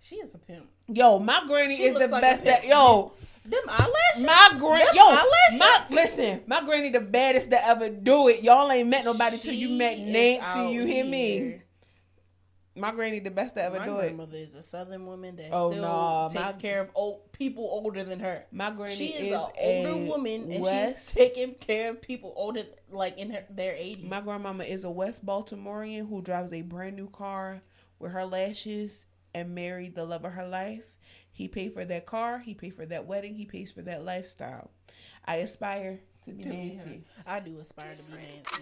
She is a pimp. Yo, my granny is the best. Them eyelashes. My granny the baddest to ever do it. Y'all ain't met nobody till you met Nancy. You hear me? My granny the best to ever do it. My grandmother is a Southern woman that takes care of people older than her. My granny is an older woman, and she's taking care of people older, like in their 80s. My grandmama is a West Baltimorean who drives a brand new car with her lashes and married the love of her life. He paid for that car. He paid for that wedding. He pays for that lifestyle. I aspire to be Nancy. I do aspire to be Nancy.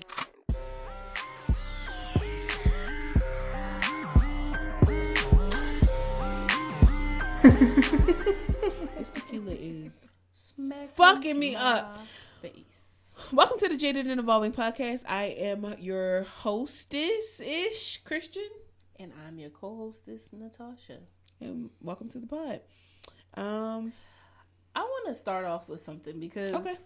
This tequila is fucking me up. Face. Welcome to the Jaded and Evolving Podcast. I am your hostess-ish, Christian. And I'm your co-hostess, Natasha. And welcome to the pod. I want to start off with something because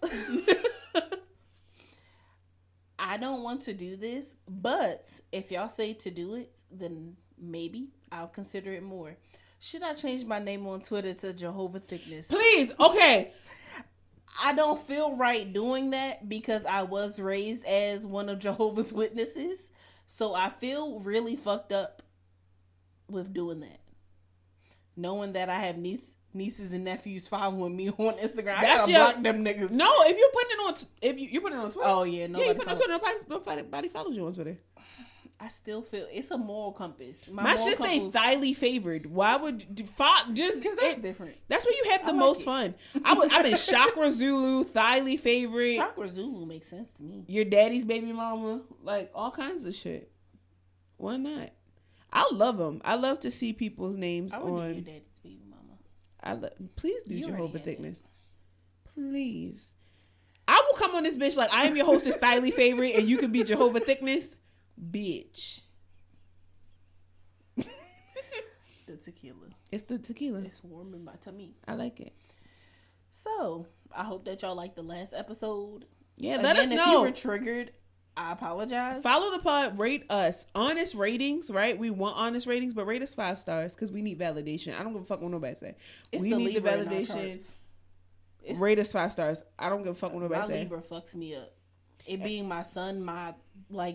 I don't want to do this, but if y'all say to do it, then maybe I'll consider it more. Should I change my name on Twitter to Jehovah Thickness? Please, okay. I don't feel right doing that because I was raised as one of Jehovah's Witnesses. So I feel really fucked up with doing that. Knowing that I have nieces and nephews following me on Instagram. I gotta block them niggas. No, if you're putting it on, you're putting it on Twitter. Oh yeah, no. Yeah, you put it on Twitter. Nobody follows you on Twitter. I still feel it's a moral compass. My shit say Thylee favored. Why would just? Because that's different. That's where you have the most fun. I've been Chakra Zulu, Thylee favorite. Chakra Zulu makes sense to me. Your daddy's baby mama, like all kinds of shit. Why not? I love them. I love to see people's names I would do your daddy's baby mama. Please do Jehovah Thickness. Please. I will come on this bitch like I am your hostess, Thylee favorite, and you can be Jehovah Thickness. Bitch. The tequila. It's the tequila. It's warm in my tummy. I like it. So, I hope that y'all liked the last episode. Yeah, let us know. If you were triggered, I apologize. Follow the pod, rate us. Honest ratings, right? We want honest ratings, but rate us 5 stars because we need validation. I don't give a fuck what nobody say. We need the validation. Rate us 5 stars. I don't give a fuck what nobody say. My Libra fucks me up. It being my son,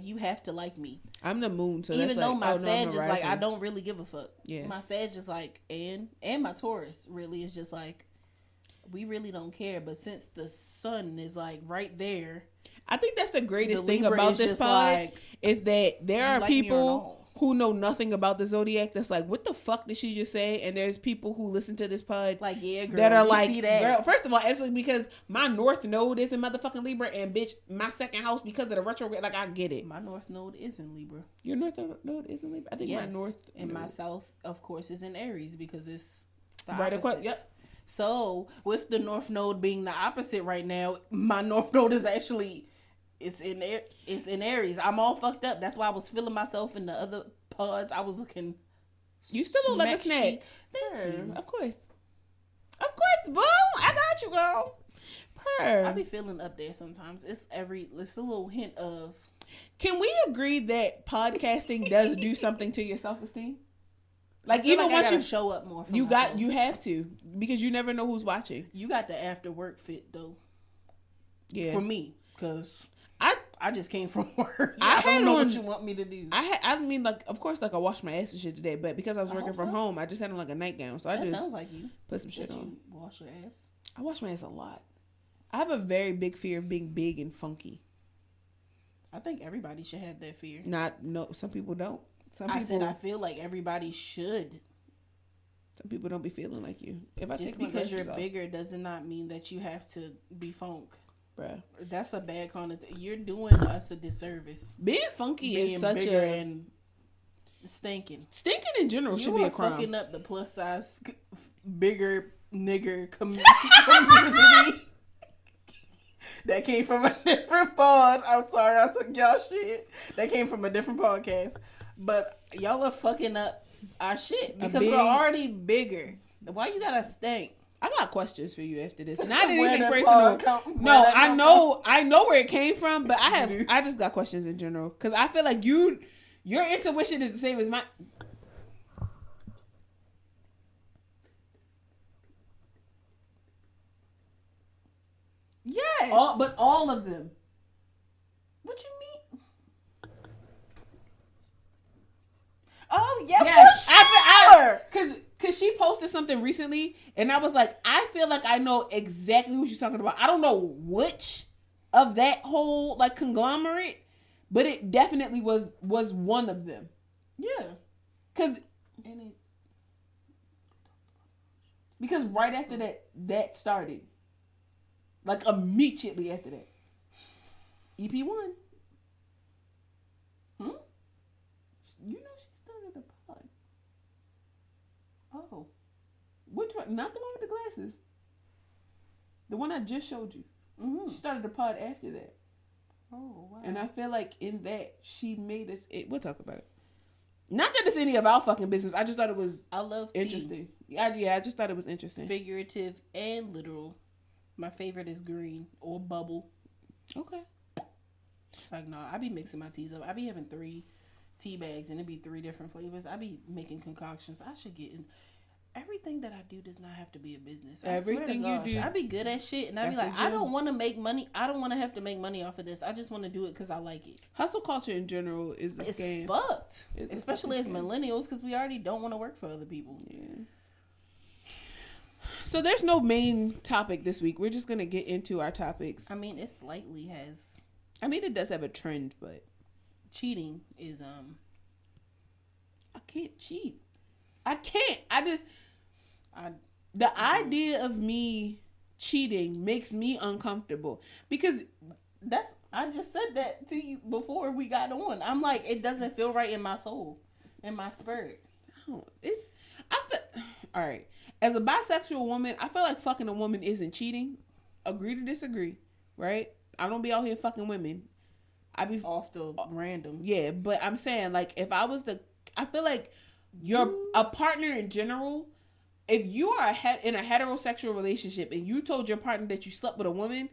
you have to like me. I'm the moon, so even that's though like, my Sag is like, I don't really give a fuck. Yeah. My Sag is like, and my Taurus really is just like, we really don't care. But since the sun is like right there, I think that's the greatest thing about this pod is that there are people who know nothing about the zodiac that's like, what the fuck did she just say? And there's people who listen to this pod like, yeah, girl, that are like, see that? Girl, first of all, absolutely, because my North Node is in motherfucking Libra, and bitch, my second house because of the retrograde, like I get it. My North Node is in Libra. Your North Node is in Libra? I think my North and my South, of course, is in Aries because it's the right opposites. Yep. So with the North Node being the opposite right now, my North Node is actually. It's in Aries. I'm all fucked up. That's why I was feeling myself in the other pods. I was looking. You still look like a snack. Thank you. Of course, boo. I got you, girl. I be feeling up there sometimes. It's a little hint of. Can we agree that podcasting does do something to your self-esteem? Like even like once you show up more, you have to because you never know who's watching. You got the after work fit though. Yeah, for me, because. I just came from work. I don't know what you want me to do. I mean, like, of course, like I washed my ass and shit today, but because I was working from home, I just had on like a nightgown. So that sounds like you put some shit on. You wash your ass? I wash my ass a lot. I have a very big fear of being big and funky. I think everybody should have that fear. Some people don't. I said I feel like everybody should. Some people don't be feeling like you. Just because you're bigger does not mean that you have to be funk. Bruh. That's a bad connotation. You're doing us a disservice. Being funky is such a and stinking. Stinking in general should be a crime. You are fucking up the plus size bigger nigger community. That came from a different pod. I'm sorry, I took y'all shit. That came from a different podcast. But y'all are fucking up our shit because we're already bigger. Why you gotta stink? I got questions for you after this. Not anything personal. No, I know where it came from, but I just got questions in general. Because I feel like your intuition is the same as mine. all of them. What you mean? Oh yeah, Yes, for sure. Cause she posted something recently, and I was like, I feel like I know exactly who she's talking about. I don't know which of that whole like conglomerate, but it definitely was one of them. Yeah, because right after that started, like immediately after that, EP1. You know she started a pod. Oh, which one? Not the one with the glasses. The one I just showed you. mm-hmm. She started a pod after that. Oh wow. And I feel like in that she made us. We'll talk about it. Not that it's any of our fucking business. I just thought it was. I love interesting. Tea. I just thought it was interesting. Figurative and literal. My favorite is green or bubble. Okay. It's like, no, I be mixing my teas up. I be having 3 tea bags and it be 3 different flavors. I be making concoctions. I should get in. Everything that I do does not have to be a business. Everything you do. I be good at shit and I be like, I don't want to make money. I don't want to have to make money off of this. I just want to do it because I like it. Hustle culture in general is a scam. It's fucked. Especially as millennials because we already don't want to work for other people. Yeah. So there's no main topic this week. We're just going to get into our topics. I mean, it slightly has. I mean, it does have a trend, but. Cheating is, I can't cheat. I can't. The idea of me cheating makes me uncomfortable because I just said that to you before we got on. I'm like, it doesn't feel right in my soul, in my spirit. All right. As a bisexual woman, I feel like fucking a woman isn't cheating. Agree to disagree, right? I don't be out here fucking women. I be off the random. Yeah, but I'm saying like if I feel like you're a partner in general. If you are in a heterosexual relationship and you told your partner that you slept with a woman,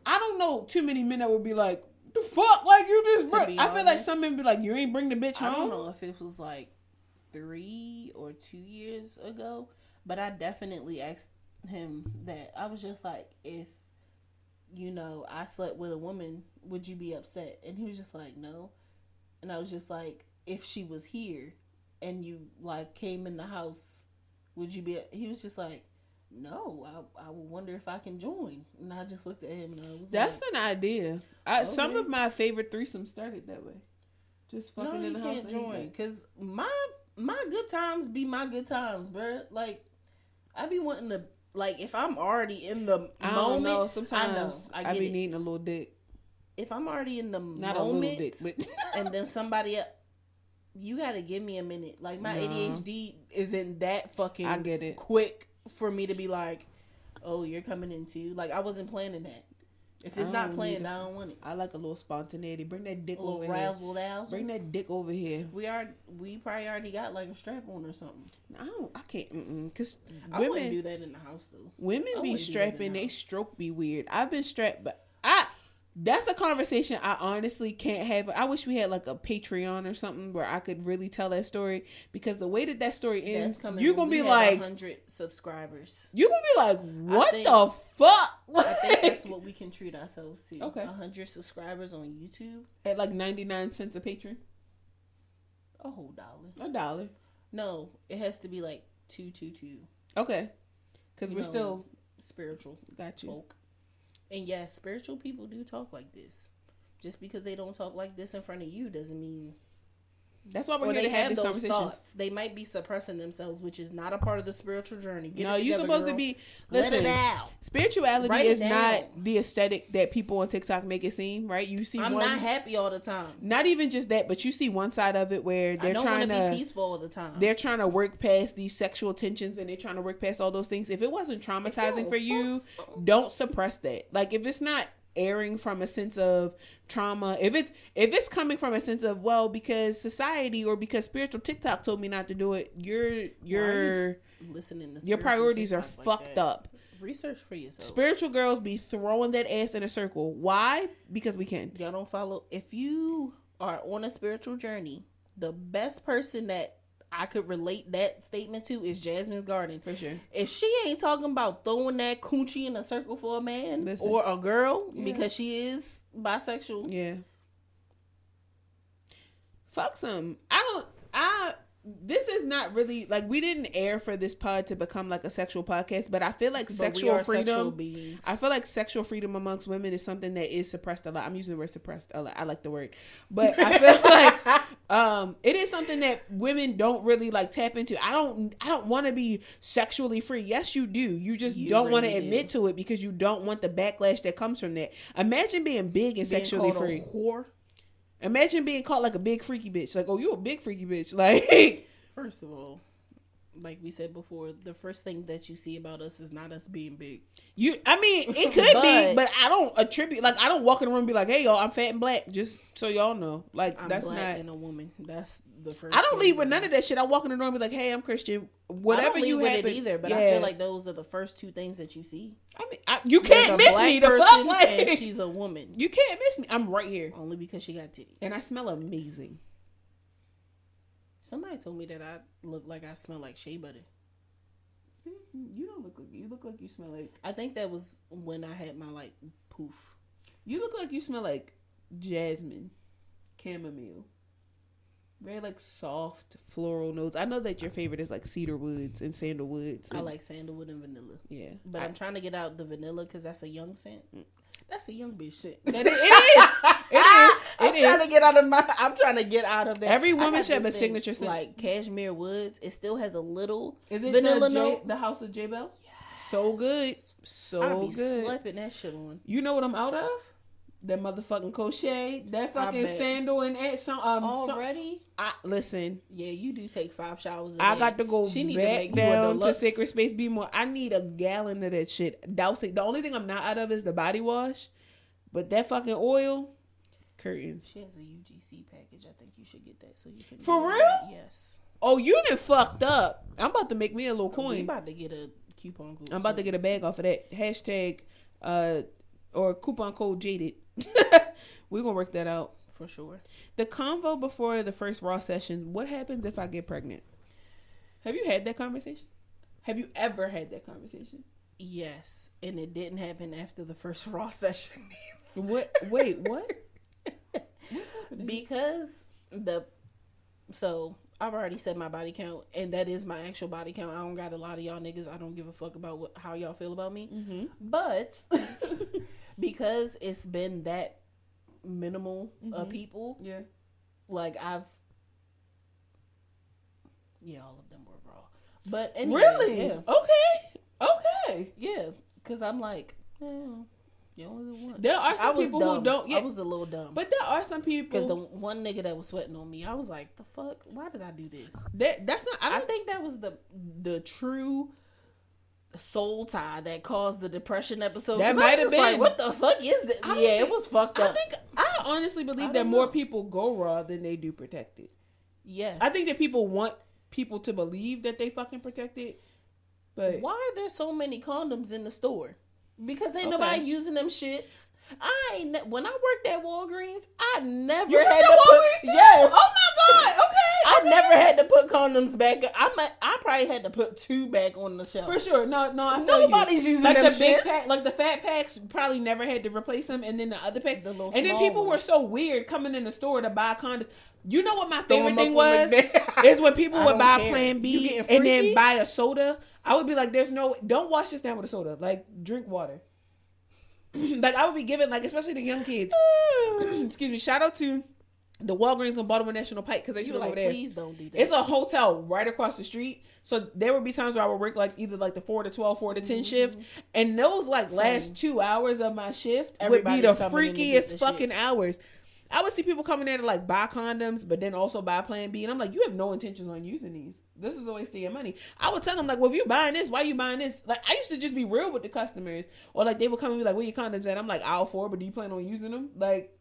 I don't know too many men that would be like, the fuck, like you just. I feel like some men be like, you ain't bring the bitch home. I don't know if it was like 3 or 2 years ago, but I definitely asked him that. I was just like, if I slept with a woman, would you be upset? And he was just like, no. And I was just like, if she was here and you like came in the house, would you be? He was just like, no, I would wonder if I can join. And I just looked at him and I was that's like, an idea. Okay. Some of my favorite threesomes started that way. Just fucking in the house. Can't join because my good times be my good times, bro. Like I be wanting to, like if I'm already in the I moment. Don't know. Sometimes I be needing a little dick. If I'm already in the not moment, a little dick, but and then somebody else. You gotta give me a minute. Like my ADHD isn't that fucking I get it. quick for me to be like, oh, you're coming in too. Like I wasn't planning that. If it's not planned, I don't want it. I like a little spontaneity. Bring that dick over razzle here. Dazzle. Bring that dick over here. We probably already got like a strap on or something. I can't. Cause I wouldn't do that in the house though. Women be strapping. They stroke be weird. I've been strapped, but that's a conversation I honestly can't have. I wish we had like a Patreon or something where I could really tell that story because the way that story ends, you're gonna be like 100 subscribers. You're gonna be like, what the fuck? I think that's what we can treat ourselves to. Okay, 100 subscribers on YouTube at like 99 cents a patron. A whole $1. $1. No, it has to be like 222. Okay, because we're still spiritual. Got you. Folk. And yeah, spiritual people do talk like this. Just because they don't talk like this in front of you doesn't mean. That's why we're here to have these conversations. Thoughts. They might be suppressing themselves, which is not a part of the spiritual journey. You're supposed to be. Listen, let it out. Spirituality is not the aesthetic that people on TikTok make it seem, right? You see, I'm not happy all the time. Not even just that, but you see one side of it where they're trying to be peaceful all the time. They're trying to work past these sexual tensions and they're trying to work past all those things. If it wasn't traumatizing for you, don't suppress that. Like if it's not airing from a sense of trauma, if it's coming from a sense of, well, because society or because spiritual TikTok told me not to do it, your listening to your priorities TikTok are fucked up. Research for yourself. Spiritual girls be throwing that ass in a circle. Why? Because we can. Y'all don't follow. If you are on a spiritual journey, the best person that I could relate that statement to is Jasmine's Garden. For sure. If she ain't talking about throwing that coochie in a circle for a man or a girl because she is bisexual. Yeah. Fuck some. This is not really like we didn't air for this pod to become like a sexual podcast, but I feel like sexual freedom. I feel like sexual freedom amongst women is something that is suppressed a lot. I'm using the word suppressed a lot. I like the word, but I feel like it is something that women don't really like tap into. I don't want to be sexually free. Yes, you do. You just don't want to admit to it because you don't want the backlash that comes from that. Imagine being big and sexually free. Whore. Imagine being called like a big freaky bitch. Like, oh, you a big freaky bitch. Like, first of all, like we said before, the first thing that you see about us is not us being big. I mean, it could be, but I don't attribute, like, I don't walk in the room and be like, hey, y'all, I'm fat and black, just so y'all know. Like, I'm that's black not. and a woman. That's the first. I don't leave with none of that shit. I walk in the room and be like, hey, I'm Christian. Whatever I don't you leave have with it either, but I feel like those are the first two things that you see. I mean, you can't miss me. The fuck, like, and she's a woman. You can't miss me. I'm right here. Only because she got titties. And I smell amazing. Somebody told me that I look like I smell like shea butter. You don't look like you look like you smell like. I think that was when I had my like poof. You look like you smell like jasmine, chamomile. Very like soft floral notes. I know that your favorite is like cedar woods and sandalwoods. I like sandalwood and vanilla. Yeah, but I'm trying to get out the vanilla because that's a young scent. That's a young bitch scent. It is. I'm trying to get out of my. I'm trying to get out of that. Every woman should have a signature scent. Like Cashmere Woods. It still has a little is it vanilla note. The House of J Bell. Yes. So good. So I be good. Slapping that shit on. You know what I'm out of? That motherfucking crochet, that fucking sandal and already. Listen. Yeah, you do take 5 showers. I got to go back down to Sacred Space Be More. I need a gallon of that shit. Dousing. The only thing I'm not out of is the body wash, but that fucking oil, curtains. She has a UGC package. I think you should get that so you can. For real? Yes. Oh, you done fucked up. I'm about to make me a little coin. We about to get a coupon code. I'm about to get a bag off of that hashtag, or coupon code jaded. We're gonna work that out for sure. The convo before the first raw session. What happens if I get pregnant? Have you had that conversation? Have you ever had that conversation? Yes, and it didn't happen after the first raw session. What? Wait, what? What's happening? Because so I've already said my body count, and that is my actual body count. I don't got a lot of y'all niggas. I don't give a fuck about how y'all feel about me. Mm-hmm. But because it's been that minimal of people, yeah, like all of them were raw. But anyway, really, yeah. Okay, yeah, because I'm like, you only the one. There are some people who don't. Yeah, I was a little dumb, but there are some people. Because the one nigga that was sweating on me, I was like, the fuck? Why did I do this? That's not. I think that was the true soul tie that caused the depression episode. That might have been. Like, what the fuck is this? Yeah, it was fucked up. I honestly believe that more people go raw than they do protected. Yes, I think that people want people to believe that they fucking protected. But why are there so many condoms in the store? Because ain't nobody using them shits. When I worked at Walgreens, I never had to put. Yes. Oh my god. Okay. I never had to put condoms back. I probably had to put 2 back on the shelf. For sure. No. Nobody's using like them the shits. big pack, like the fat packs. Probably never had to replace them, and then the other packs. And then people were so weird coming in the store to buy condoms. You know what my favorite thing was? Is when people would buy Plan B and then buy a soda. I would be like, don't wash this down with a soda. Like, drink water. Like, I would be giving, like, especially the young kids. Excuse me. Shout out to the Walgreens on Baltimore National Pike, because they used to over there. Please don't do that. It's a hotel right across the street. So there would be times where I would work, like, either, like, the 4 to 12, 4 to 10 shift. And those, like, last 2 hours of my shift would be the freakiest fucking hours. I would see people coming there to like buy condoms, but then also buy Plan B. And I'm like, you have no intentions on using these. This is a waste of your money. I would tell them like, well, if you're buying this, why are you buying this? Like, I used to just be real with the customers. Or like, they would come and be like, where your condoms at? I'm like, aisle 4, but do you plan on using them? Like,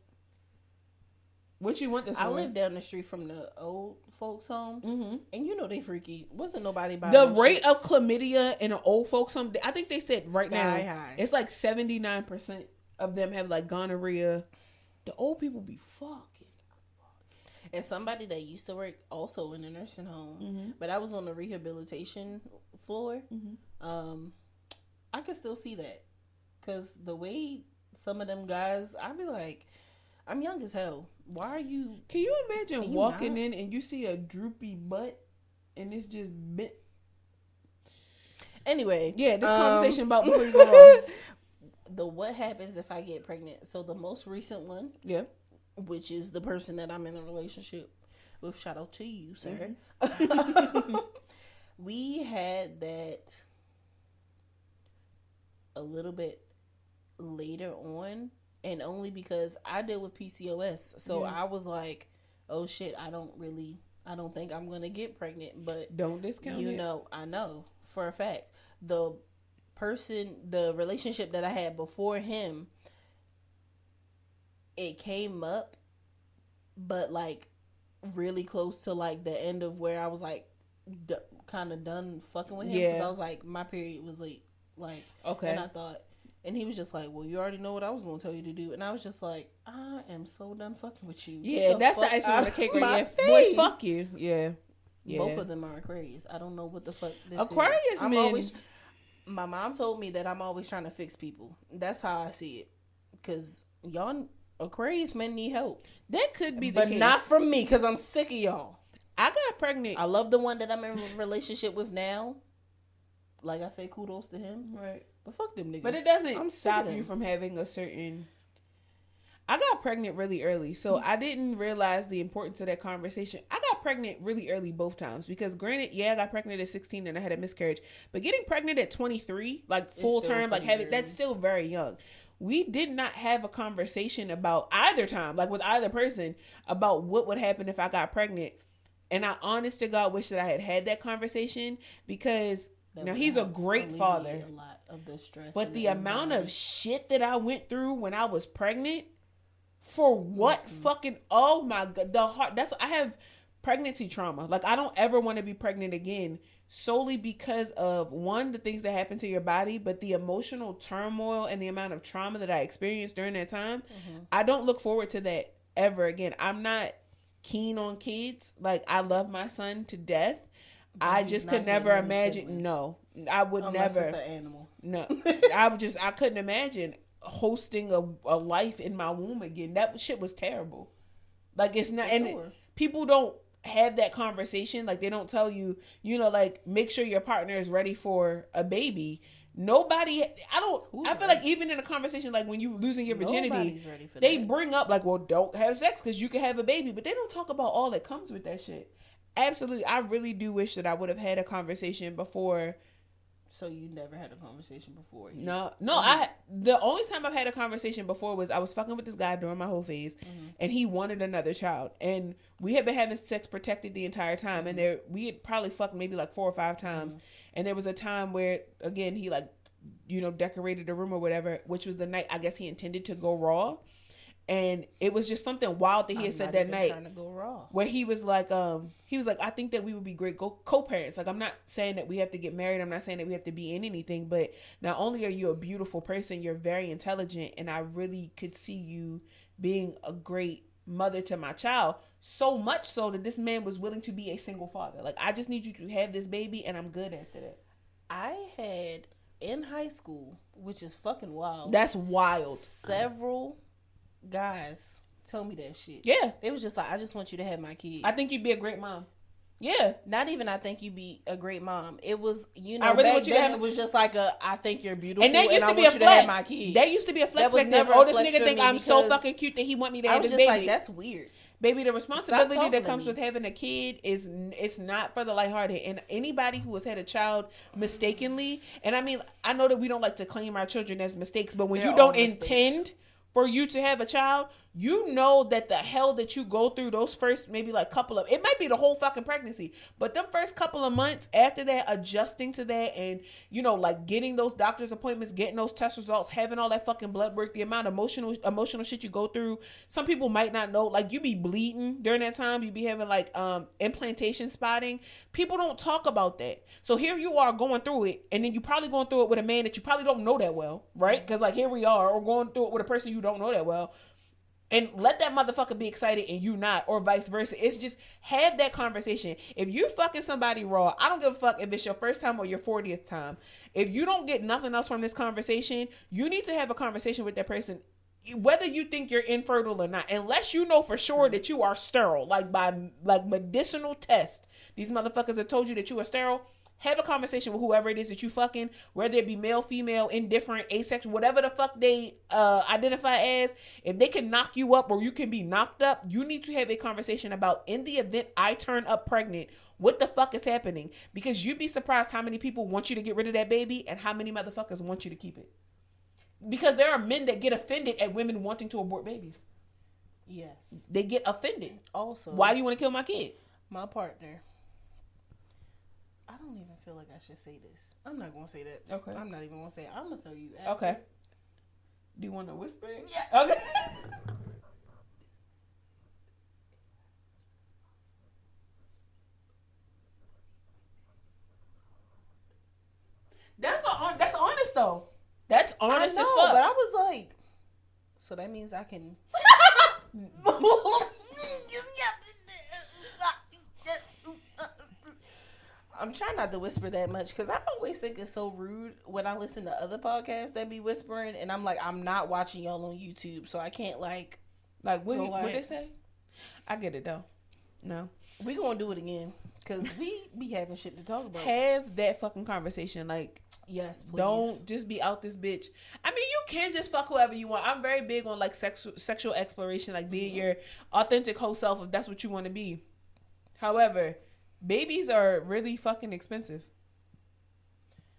what you want this for? I live down the street from the old folks' homes. Mm-hmm. And you know they freaky. Wasn't nobody buying the rate of chlamydia in an old folks' home, I think they said right now, high. It's like 79% of them have like gonorrhea. The old people be fucking. As somebody that used to work also in a nursing home, but I was on the rehabilitation floor, I could still see that. Because the way some of them guys, I'd be like, I'm young as hell. Why are you? Can you imagine Can you walking not? in and you see a droopy butt and it's just bit? Anyway, Yeah, this conversation about before you go on. The what happens if I get pregnant. So the most recent one, Yeah. which is the person that I'm in a relationship with, shout out to you, sir. We had that a little bit later on, and only because I deal with PCOS. So I was like, oh shit, I don't think I'm gonna get pregnant. But don't discount you it. know, I know for a fact the relationship that I had before him, it came up, but like really close to like the end of where I was like kind of done fucking with him, because I was like, my period was late, like, okay, and I thought, and he was just like, well, you already know what I was going to tell you to do, and I was just like, I am so done fucking with you. Yeah, that's the icing on the cake right there. Boy, fuck you. Yeah. Both of them are Aquarius. I don't know what the fuck this Aquarius is. I'm men. always, my mom told me that I'm always trying to fix people. That's how I see it. Because y'all Aquarius men need help. That could be the but case. not from me, because I'm sick of y'all. I got pregnant. I love the one that I'm in a relationship with now. Like I say, kudos to him. Right. But fuck them niggas. But it doesn't stop you from having a certain... I got pregnant really early, so I didn't realize the importance of that conversation. I got pregnant really early both times, because granted, yeah, I got pregnant at 16 and I had a miscarriage, but getting pregnant at 23, like full term, like having, that's still very young. We did not have a conversation about either time, like with either person, about what would happen if I got pregnant. And I honest to God wish that I had had that conversation, because now he's a great father. A lot of the stress, but the amount of shit that I went through when I was pregnant, for what fucking, oh my God, the heart, that's, I have pregnancy trauma. Like, I don't ever want to be pregnant again, solely because of, one, the things that happen to your body, but the emotional turmoil and the amount of trauma that I experienced during that time. I don't look forward to that ever again. I'm not keen on kids. Like, I love my son to death. But I just could never imagine. Siblings. No, I would unless never. It's an animal. No, I couldn't imagine hosting a life in my womb again. That shit was terrible. Like, it's not, and people don't have that conversation. Like, they don't tell you, you know, like, make sure your partner is ready for a baby. Nobody, I feel like even in a conversation, like when you losing your virginity, ready for they that. Bring up like, well, don't have sex because you can have a baby, but they don't talk about all that comes with that shit. Absolutely. I really do wish that I would have had a conversation before. So you never had a conversation before? No. The only time I've had a conversation before was I was fucking with this guy during my whole phase, and he wanted another child, and we had been having sex protected the entire time, and we had probably fucked maybe like 4 or 5 times, and there was a time where, again, he like, you know, decorated the room or whatever, which was the night I guess he intended to go raw. And it was just something wild that he had said that night, trying to go raw, where he was like, I think that we would be great co-parents. Like, I'm not saying that we have to get married. I'm not saying that we have to be in anything, but not only are you a beautiful person, you're very intelligent. And I really could see you being a great mother to my child. So much so that this man was willing to be a single father. Like, I just need you to have this baby and I'm good after that. I had in high school, which is fucking wild. That's wild. Several guys tell me that shit. Yeah. It was just like, I just want you to have my kid. I think you'd be a great mom. Yeah. Not even I think you'd be a great mom. It was, you know, I really back want you then to have... it was just like I think you're beautiful and that used to be a flex. To have my kid. That used to be a flex. That was back never then. a This flex nigga think I'm so fucking cute that he want me to have his baby. I was just like, that's weird. Baby, the responsibility that comes with having a kid it's not for the lighthearted. And anybody who has had a child mistakenly, and I mean, I know that we don't like to claim our children as mistakes, but when you don't intend for you to have a child, you know that the hell that you go through those first maybe like couple of, it might be the whole fucking pregnancy, but them first couple of months after that, adjusting to that, and you know, like getting those doctor's appointments, getting those test results, having all that fucking blood work, the amount of emotional shit you go through. Some people might not know, like you be bleeding during that time, you be having like implantation spotting. People don't talk about that. So here you are going through it, and then you probably going through it with a man that you probably don't know that well, right? Because like here we are, or going through it with a person you don't know that well. And let that motherfucker be excited and you not, or vice versa. It's just have that conversation. If you fucking somebody raw, I don't give a fuck if it's your first time or your 40th time. If you don't get nothing else from this conversation, you need to have a conversation with that person, whether you think you're infertile or not, unless you know for sure that you are sterile, like by like medicinal test. These motherfuckers have told you that you are sterile. Have a conversation with whoever it is that you fucking, whether it be male, female, indifferent, asexual, whatever the fuck they identify as. If they can knock you up or you can be knocked up, you need to have a conversation about, in the event I turn up pregnant, what the fuck is happening? Because you'd be surprised how many people want you to get rid of that baby and how many motherfuckers want you to keep it. Because there are men that get offended at women wanting to abort babies. Yes. They get offended. Also, why do you want to kill my kid? My partner. I don't even feel like I should say this. I'm not going to say that. Okay. I'm not even going to say it. I'm going to tell you. After. Okay. Do you want to whisper it? Yeah. Okay. That's honest though. That's honest as fuck. But I was like, so that means I can. I'm trying not to whisper that much because I always think it's so rude when I listen to other podcasts that be whispering, and I'm like, I'm not watching y'all on YouTube, so I can't like what they say. I get it though. No, we gonna do it again because we be having shit to talk about. Have that fucking conversation, like. Yes, please. Don't just be out this bitch. I mean, you can just fuck whoever you want. I'm very big on like sexual exploration, like being your authentic whole self if that's what you want to be. However, babies are really fucking expensive.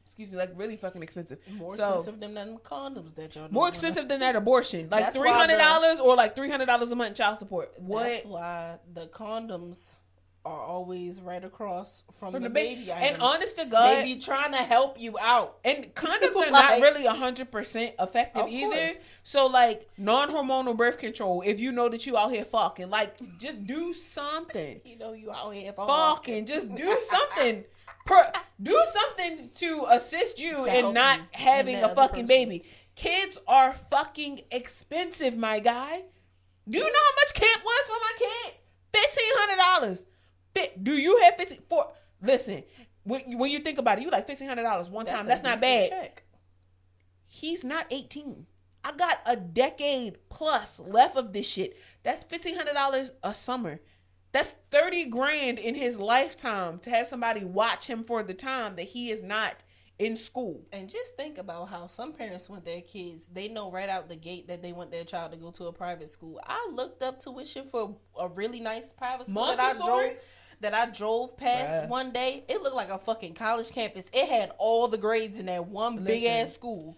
Excuse me, like really fucking expensive. More expensive than them condoms that y'all. More expensive than that abortion, like $300 or like $300 a month in child support. What? That's why the condoms are always right across from the baby items. And honest to God, they be trying to help you out. And condoms are not really 100% effective either. Course. So like non-hormonal birth control, if you know that you out here fucking, like just do something. You know you out here fucking. Just do something. Do something to assist you in not having a fucking baby. Kids are fucking expensive, my guy. Do you know how much camp was for my kid? $1,500. Do you have 15 for? Listen, when you think about it, you like $1,500 one time. That's not bad. Check. He's not 18. I got a decade plus left of this shit. That's $1,500 a summer. That's 30 grand in his lifetime to have somebody watch him for the time that he is not in school. And just think about how some parents want their kids, they know right out the gate that they want their child to go to a private school. I looked up tuition for a really nice private school that I drove past one day. It looked like a fucking college campus. It had all the grades in that one big ass school.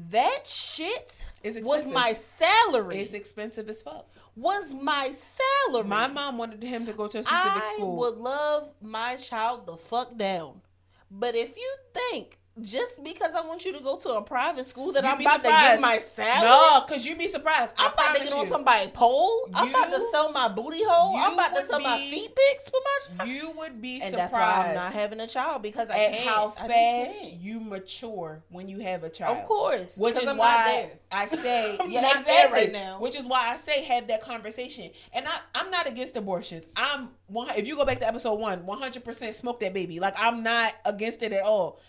That shit was my salary. It's expensive as fuck. Was my salary. My mom wanted him to go to a specific school. I would love my child the fuck down. But if you think just because I want you to go to a private school that I'm about to give my salary. No, because you'd be surprised. I'm about to get on somebody's pole. I'm about to sell my booty hole. I'm about to sell my feet pics for my child. You would be and surprised. And that's why I'm not having a child because I can't. How fast you mature when you have a child. Of course. Which is I'm why not there. I say, I'm not there right now. Which is why I say have that conversation. And I'm not against abortions. If you go back to episode 1, 100% smoke that baby. Like I'm not against it at all.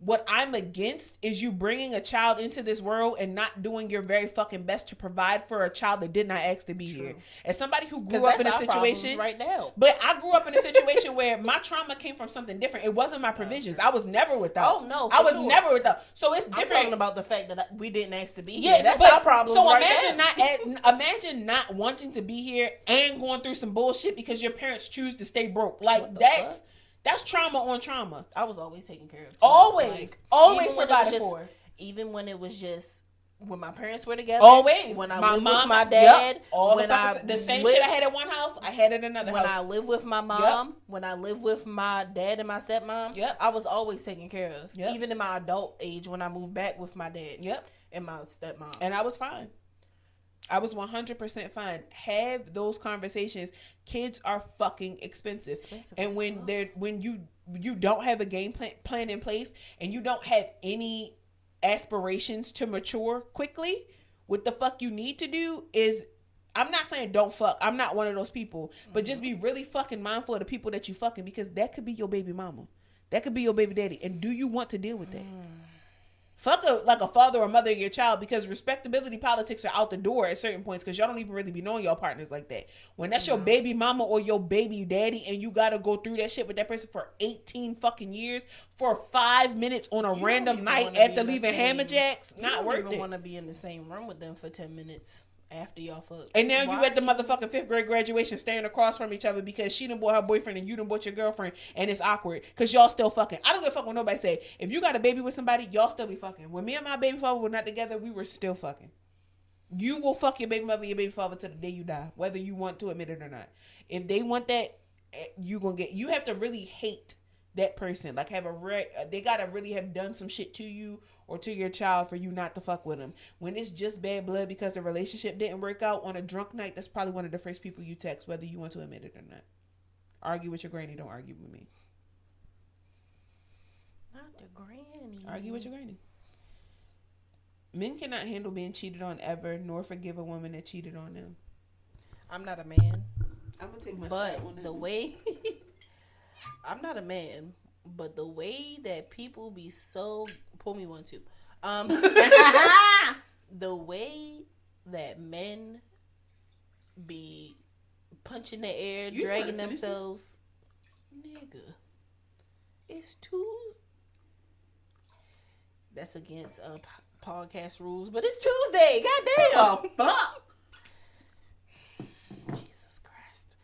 What I'm against is you bringing a child into this world and not doing your very fucking best to provide for a child that did not ask to be here. As somebody who grew up in a situation right now, but I grew up in a situation where my trauma came from something different. It wasn't my provisions. I was never without. Oh no, I was never without. So it's different. I'm talking about the fact that we didn't ask to be here. That's our problem. So right imagine not wanting to be here and going through some bullshit because your parents choose to stay broke. Like That's trauma on trauma. I was always taken care of. Always provided for. Even when it was just when my parents were together. Always. When I lived with my dad. Yep, the same shit I had at one house, I had at another house. When I lived with my mom, when I lived with my dad and my stepmom, I was always taken care of. Even in my adult age, when I moved back with my dad and my stepmom, and I was fine. I was 100% fine. Have those conversations. Kids are fucking expensive. And when you don't have a game plan in place and you don't have any aspirations to mature quickly, what the fuck you need to do is I'm not saying don't fuck. I'm not one of those people. But just be really fucking mindful of the people that you fucking, because that could be your baby mama. That could be your baby daddy. And do you want to deal with that? Fuck like a father or mother of your child, because respectability politics are out the door at certain points, because y'all don't even really be knowing y'all partners like that. When that's your baby mama or your baby daddy and you gotta go through that shit with that person for 18 fucking years for 5 minutes on a random night after leaving Hammer Jacks, not worth it. You don't even want to be in the same room with them for 10 minutes. After y'all fuck. And now you at the motherfucking 5th grade graduation standing across from each other because she done bought her boyfriend and you done bought your girlfriend, and it's awkward because y'all still fucking. I don't give a fuck what nobody say. If you got a baby with somebody, y'all still be fucking. When me and my baby father were not together, we were still fucking. You will fuck your baby mother and your baby father till the day you die, whether you want to admit it or not. If they want that, you have to really hate that person. Like they gotta really have done some shit to you or to your child for you not to fuck with them. When it's just bad blood because the relationship didn't work out on a drunk night, that's probably one of the first people you text, whether you want to admit it or not. Argue with your granny, don't argue with me. Not the granny. Argue with your granny. Men cannot handle being cheated on ever, nor forgive a woman that cheated on them. I'm not a man. I'm gonna take my shot on But the way I'm not a man, but the way that people be so pull me one too. The way that men be punching the air, dragging themselves, nigga. It's Tuesday. That's against podcast rules, but it's Tuesday. Goddamn. Fuck. Jesus Christ.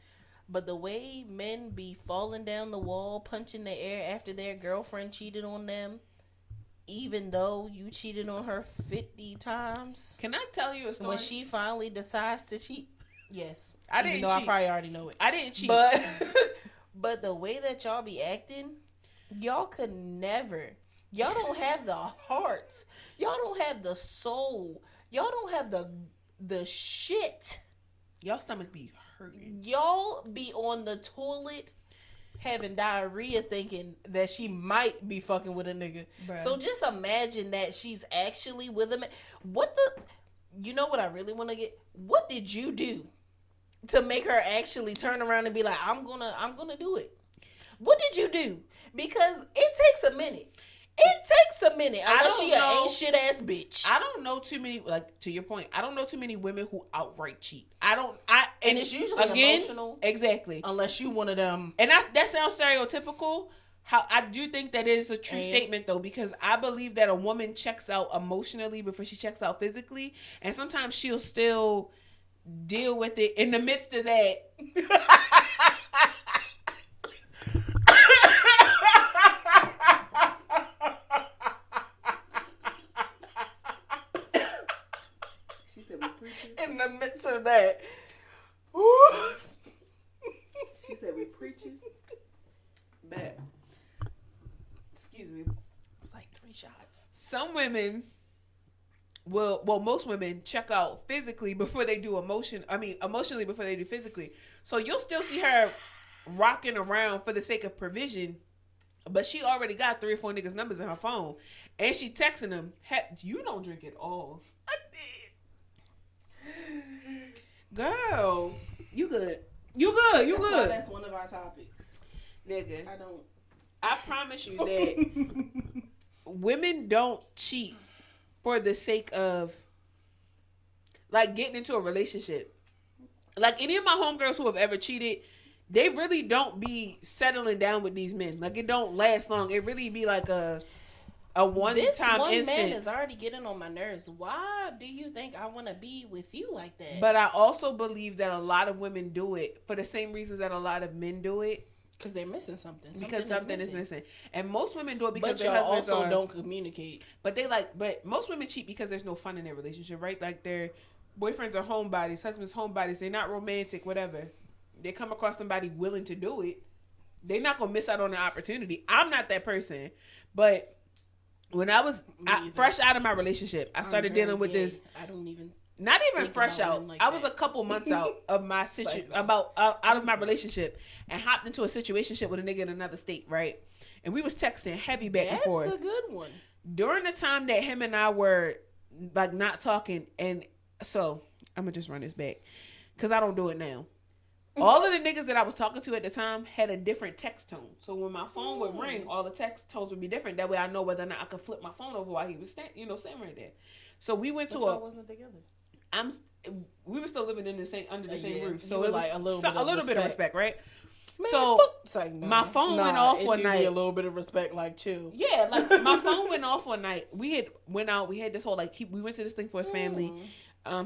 But the way men be falling down the wall, punching the air after their girlfriend cheated on them, even though you cheated on her 50 times. Can I tell you a story? When she finally decides to cheat. Yes. I didn't cheat. I probably already know it. I didn't cheat. But the way that y'all be acting, y'all could never. Y'all don't have the heart. Y'all don't have the soul. Y'all don't have the shit. Y'all stomach be hurting. Y'all be on the toilet having diarrhea thinking that she might be fucking with a nigga. Bruh. So just imagine that she's actually with him. You know what I really want to get? What did you do to make her actually turn around and be like, I'm gonna do it? What did you do? Because it takes a minute. It takes a minute, unless she an ain't shit ass bitch. I don't know too many, like, to your point, I don't know too many women who outright cheat. And it's usually emotional. Exactly. Unless you one of them. And that sounds stereotypical. How I do think that is a true statement though, because I believe that a woman checks out emotionally before she checks out physically, and sometimes she'll still deal with it in the midst of that. In the midst of that. She said we preaching. Bad. Excuse me. It's like 3 shots. Some women most women check out physically before they do emotionally before they do physically. So you'll still see her rocking around for the sake of provision, but she already got 3 or 4 niggas' numbers in her phone, and she texting them. You don't drink it all. I did. Girl, you good. You good. You good. That's one of our topics. Nigga. I promise you that women don't cheat for the sake of, like, getting into a relationship. Like, any of my homegirls who have ever cheated, they really don't be settling down with these men. Like, it don't last long. It really be like a one-time instance. This one man is already getting on my nerves. Why do you think I want to be with you like that? But I also believe that a lot of women do it for the same reasons that a lot of men do it. Because they're missing something. Because something is missing. And most women do it because their husbands also don't communicate. But most women cheat because there's no fun in their relationship, right? Like, their boyfriends are homebodies, husbands homebodies. They're not romantic, whatever. They come across somebody willing to do it. They're not going to miss out on the opportunity. I'm not that person. But when I was fresh out of my relationship, I started dealing with this. I don't even. Not even fresh out. Like I was a couple months out of my out of my relationship, and hopped into a situationship with a nigga in another state, right? And we was texting heavy back and forth. That's a good one. During the time that him and I were like not talking, and so I'm gonna just run this back. because I don't do it now. All of the niggas that I was talking to at the time had a different text tone. So when my phone would ring, all the text tones would be different. That way I know whether or not I could flip my phone over while he was sitting right there. So we went to y'all wasn't together. We were still living in the same under the same roof. So it was like a little bit of respect, right? Man, so like, nah, my phone went off one night. A little bit of respect, like chill. Yeah, like my phone went off one night. We had went out. We had this whole we went to this thing for his family.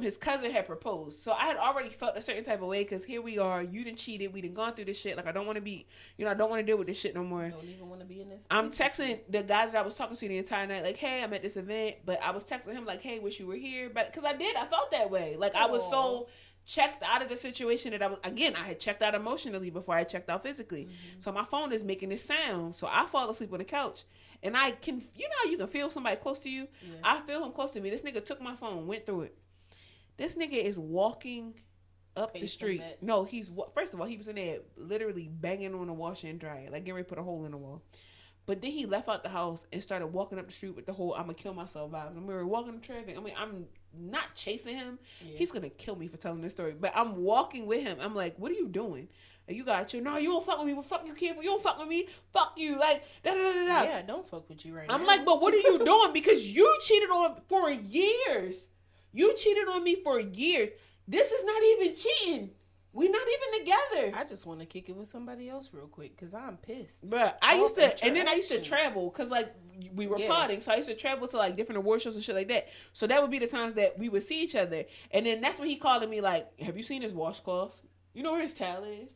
His cousin had proposed, so I had already felt a certain type of way because here we are. You done cheated. We done gone through this shit. Like I don't want to be, I don't want to deal with this shit no more. Don't even want to be in this. I'm texting the guy that I was talking to the entire night, like, hey, I'm at this event, but I was texting him like, hey, wish you were here, but because I felt that way. Like I was so checked out of the situation that I had checked out emotionally before I checked out physically. So my phone is making this sound. So I fall asleep on the couch. And I can, how you can feel somebody close to you? Yeah. I feel him close to me. This nigga took my phone, went through it. This nigga is walking up the street. No, first of all, he was in there literally banging on the washer and dryer, like getting ready to put a hole in the wall. But then he left out the house and started walking up the street with the whole "I'ma kill myself" vibes. We were walking in traffic. I mean, I'm not chasing him. Yeah. He's gonna kill me for telling this story. But I'm walking with him. I'm like, "What are you doing?" And you got you. No, you don't fuck with me. Well, fuck you, kid. You don't fuck with me. Fuck you. Like da da da da. Yeah, don't fuck with you right now. I'm like, but what are you doing? Because you cheated on for years. You cheated on me for years. This is not even cheating. We're not even together. I just want to kick it with somebody else real quick because I'm pissed. But I used to travel because like we were potting, so I used to travel to like different award shows and shit like that. So that would be the times that we would see each other, and then that's when he called me like, "Have you seen his washcloth? You know where his towel is?"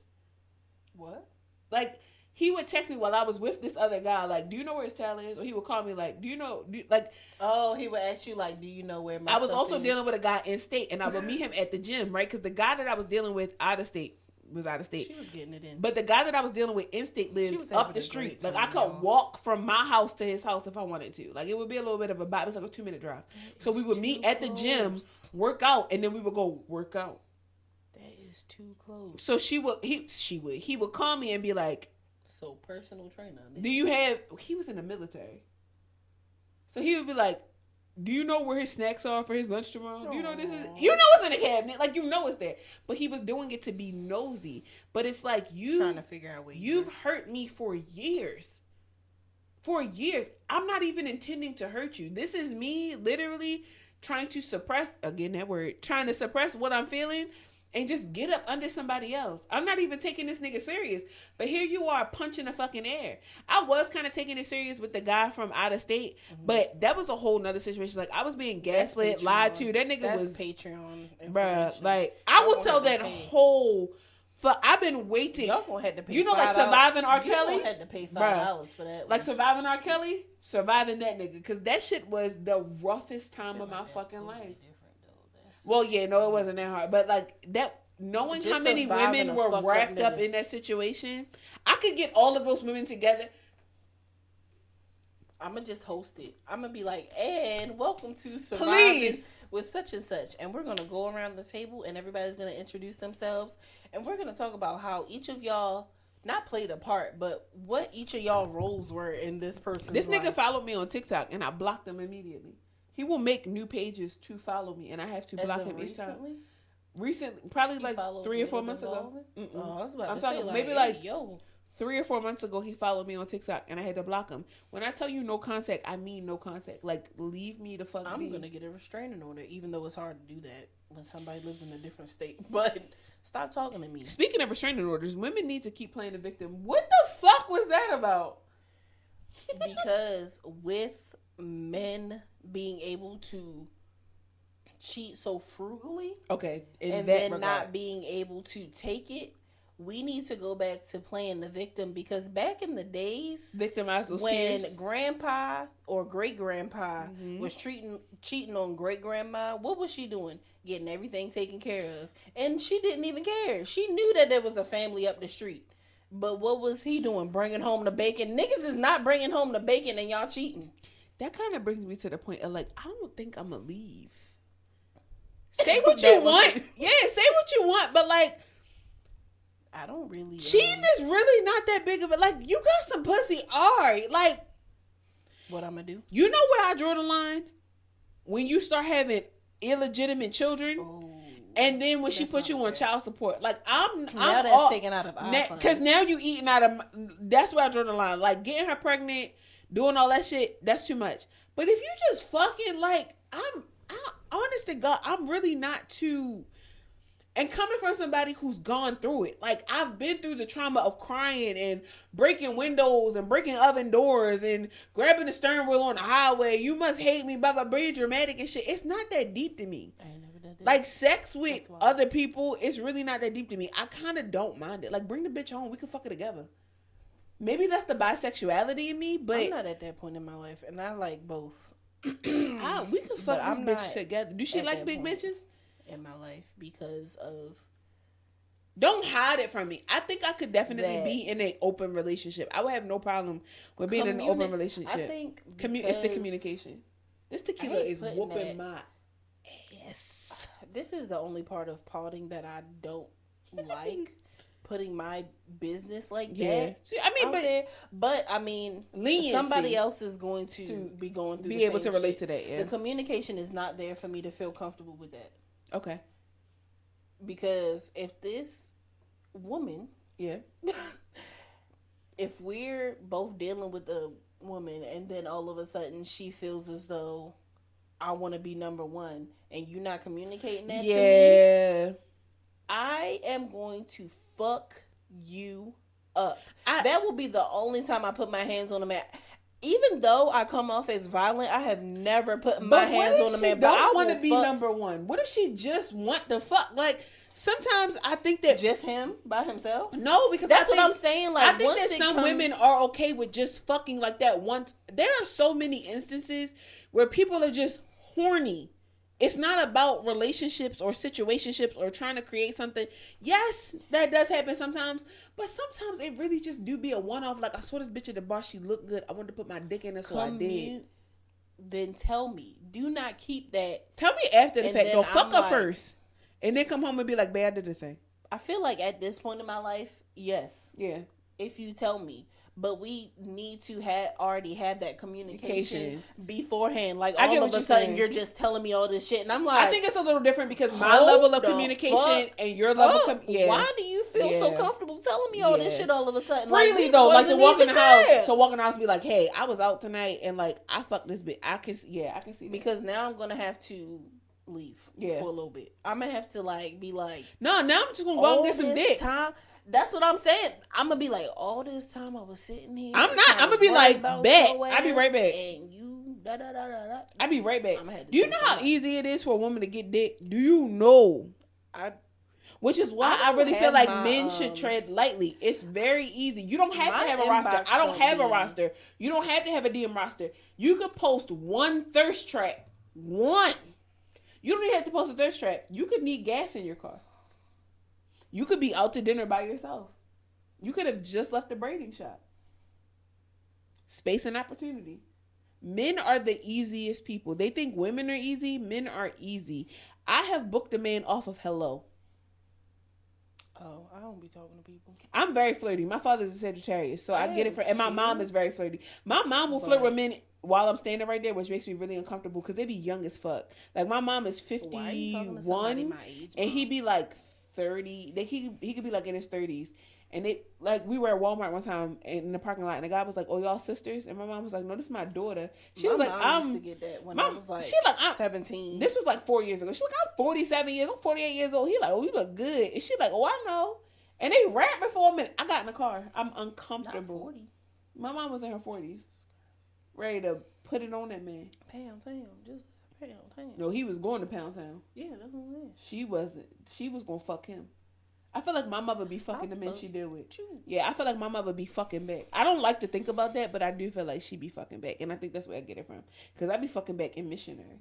What? Like he would text me while I was with this other guy, like, "Do you know where his towel is?" Or he would call me like, oh, he would ask you like, "Do you know where my?" I was also dealing with a guy in state, and I would meet him at the gym, right? Because the guy that I was dealing with was out of state. She was getting it in. But the guy that I was dealing with in state lived up the street. Like I could walk from my house to his house if I wanted to. Like it would be a little bit of a it was like a 2-minute drive. So we would meet at the gym, work out, and then we would go work out. That is too close. So he would call me and be like, so personal trainer. He was in the military. So he would be like, "Do you know where his snacks are for his lunch tomorrow? Do you know this is, it's in the cabinet. Like, it's there." But he was doing it to be nosy. But it's like trying to figure out what you've hurt me for years. For years. I'm not even intending to hurt you. This is me literally trying to suppress what I'm feeling and just get up under somebody else. I'm not even taking this nigga serious. But here you are punching the fucking air. I was kind of taking it serious with the guy from out of state, but that was a whole nother situation. Like, I was being gaslit, lied to. That nigga was Patreon. Bruh, like, I will tell that whole... I've been waiting. Y'all gonna have to pay like surviving R. Kelly? You had to pay $5 for that. Like surviving R. Kelly? Surviving that nigga. Because that shit was the roughest time of my fucking life. Well, yeah, no, it wasn't that hard. But, like, knowing how many women were wrapped up in that situation, I could get all of those women together. I'm going to just host it. I'm going to be like, and welcome to Surviving with such and such. And we're going to go around the table, and everybody's going to introduce themselves. And we're going to talk about how each of y'all not played a part, but what each of y'all roles were in this person's life. This nigga followed me on TikTok, and I blocked him immediately. He will make new pages to follow me, and I have to block him each time. Recently, probably like 3 or 4 months ago. Oh, I was about to say, maybe like 3 or 4 months ago, he followed me on TikTok, and I had to block him. When I tell you no contact, I mean no contact. Like, leave me the fuck be. I'm gonna get a restraining order, even though it's hard to do that when somebody lives in a different state. But stop talking to me. Speaking of restraining orders, women need to keep playing the victim. What the fuck was that about? Because with men being able to cheat so frugally, and then not being able to take it, we need to go back to playing the victim. Because back in the days, victimize those when tears. Grandpa or great grandpa was cheating on great grandma, what was she doing? Getting everything taken care of, and she didn't even care. She knew that there was a family up the street. But what was he doing? Bringing home the bacon. Niggas is not bringing home the bacon, and y'all cheating. That kind of brings me to the point of like, I don't think I'm gonna leave. Say what you want. Yeah, say what you want, but like, I don't really. Cheating is really not that big of a, like, you got some pussy, alright. Like, what I'm gonna do? You know where I draw the line? When you start having illegitimate children. Oh. And then when she That's put not you on okay. child support, like I'm Now that's all, taken out of our because funds. now you eating out of. That's where I draw the line. Like getting her pregnant, doing all that shit, that's too much. But if you just fucking like, I honest to God, I'm really not too. And coming from somebody who's gone through it, like I've been through the trauma of crying and breaking windows and breaking oven doors and grabbing the steering wheel on the highway. You must hate me, blah blah, being dramatic and shit. It's not that deep to me. I ain't never done that. Like sex with other people, it's really not that deep to me. I kind of don't mind it. Like bring the bitch home, we can fuck it together. Maybe that's the bisexuality in me, but I'm not at that point in my life, and I like both. we can fuck But this I'm bitch not together. Do she at like that big point bitches? in my life because of Don't hide it from me. I think I could definitely that. be in an open relationship. I would have no problem with being in an open relationship. I think It's the communication. This tequila is putting whooping that. my ass. This is the only part of potting that I don't like. Putting my business like Yeah. that. See, I mean, out but there. But I mean, leniency somebody else is going to be going through. be the able to same relate shit. to that. Yeah. The communication is not there for me to feel comfortable with that. Okay. Because if this woman, Yeah. if we're both dealing with a woman and then all of a sudden she feels as though I want to be number one and you're not communicating that to me, Yeah. I am going to fuck you up. That will be the only time I put my hands on a man. Even though I come off as violent, I have never put my hands on a man. But I want to will be fuck number one. What if she just want the fuck? Like sometimes I think that just him by himself. no, because That's what I'm saying. Like I think once that some women are okay with just fucking like that once. There are so many instances where people are just horny. It's not about relationships or situationships or trying to create something. Yes, that does happen sometimes, but sometimes it really just do be a one-off. Like I saw this bitch at the bar, she looked good. I wanted to put my dick in her, so I did. Then tell me. Do not keep that. Tell me after the And fact. then Go fuck I'm her like- first, and then come home and be like, "Babe, I did the thing." I feel like at this point in my life, yes. Yeah. If you tell me. But we need to already have that communication beforehand. Like I get all what of a you're sudden saying. you're just telling me all this shit. And I'm like, I think it's a little different because my hold level of the communication fuck and your level of why do you feel so Yeah. comfortable telling me all this Yeah. shit all of a sudden? freely we though, like to wasn't walk in the even house, there. to walk in the house, and be like, "Hey, I was out tonight, and like I fucked this bitch." I can see that. Because now I'm gonna have to leave Yeah. for a little bit. I'm gonna have to like be like, No, now I'm just gonna go and get some dick. time. That's what I'm saying. I'm gonna be like, all this time I was sitting here. I'm not. trying I'm gonna to be worry like, about bet. your I'll be right ass, back. And you da da da da da. I'll be right back. I'ma have to Do you take know some how out. easy it is for a woman to get dick? Do you know? Which is why I don't really feel have like my, men should tread lightly. It's very easy. You don't have My to have a roster. inbox I don't don't have a be- roster. You don't have to have a DM roster. You could post one thirst trap. One. You don't even have to post a thirst trap. You could need gas in your car. You could be out to dinner by yourself. You could have just left the braiding shop. Space and opportunity. Men are the easiest people. They think women are easy. Men are easy. I have booked a man off of Hello. Oh, I don't be talking to people. I'm very flirty. My father's a Sagittarius, so I get it. And my mom is very flirty. My mom will flirt with men while I'm standing right there, which makes me really uncomfortable because they be young as fuck. Like my mom is Why are you talking to somebody 51, my age, and he Mom? be like 30. Like he could be like in his 30s. And they like we were at Walmart one time in the parking lot, and the guy was like, "Oh, y'all sisters?" And my mom was like, "No, this is my daughter." She was like, mom used to get that when I was like, she like, 17. This was like 4 years ago. She's like, "I'm 47 years. I'm 48 years old." He like, "Oh, you look good." And she like, "Oh, I know." And they rapped me for a minute. I got in the car. I'm uncomfortable. Not 40. My mom was in her 40s, ready to put it on that man. Pound town, just pound town. No, he was going to Pound Town. Yeah, that's what it is. She wasn't. She was gonna fuck him. I feel like my mother be fucking the men she deal with. You. Yeah, I feel like my mother be fucking back. I don't like to think about that, but I do feel like she be fucking back, and I think that's where I get it from. Because I be fucking back in missionary.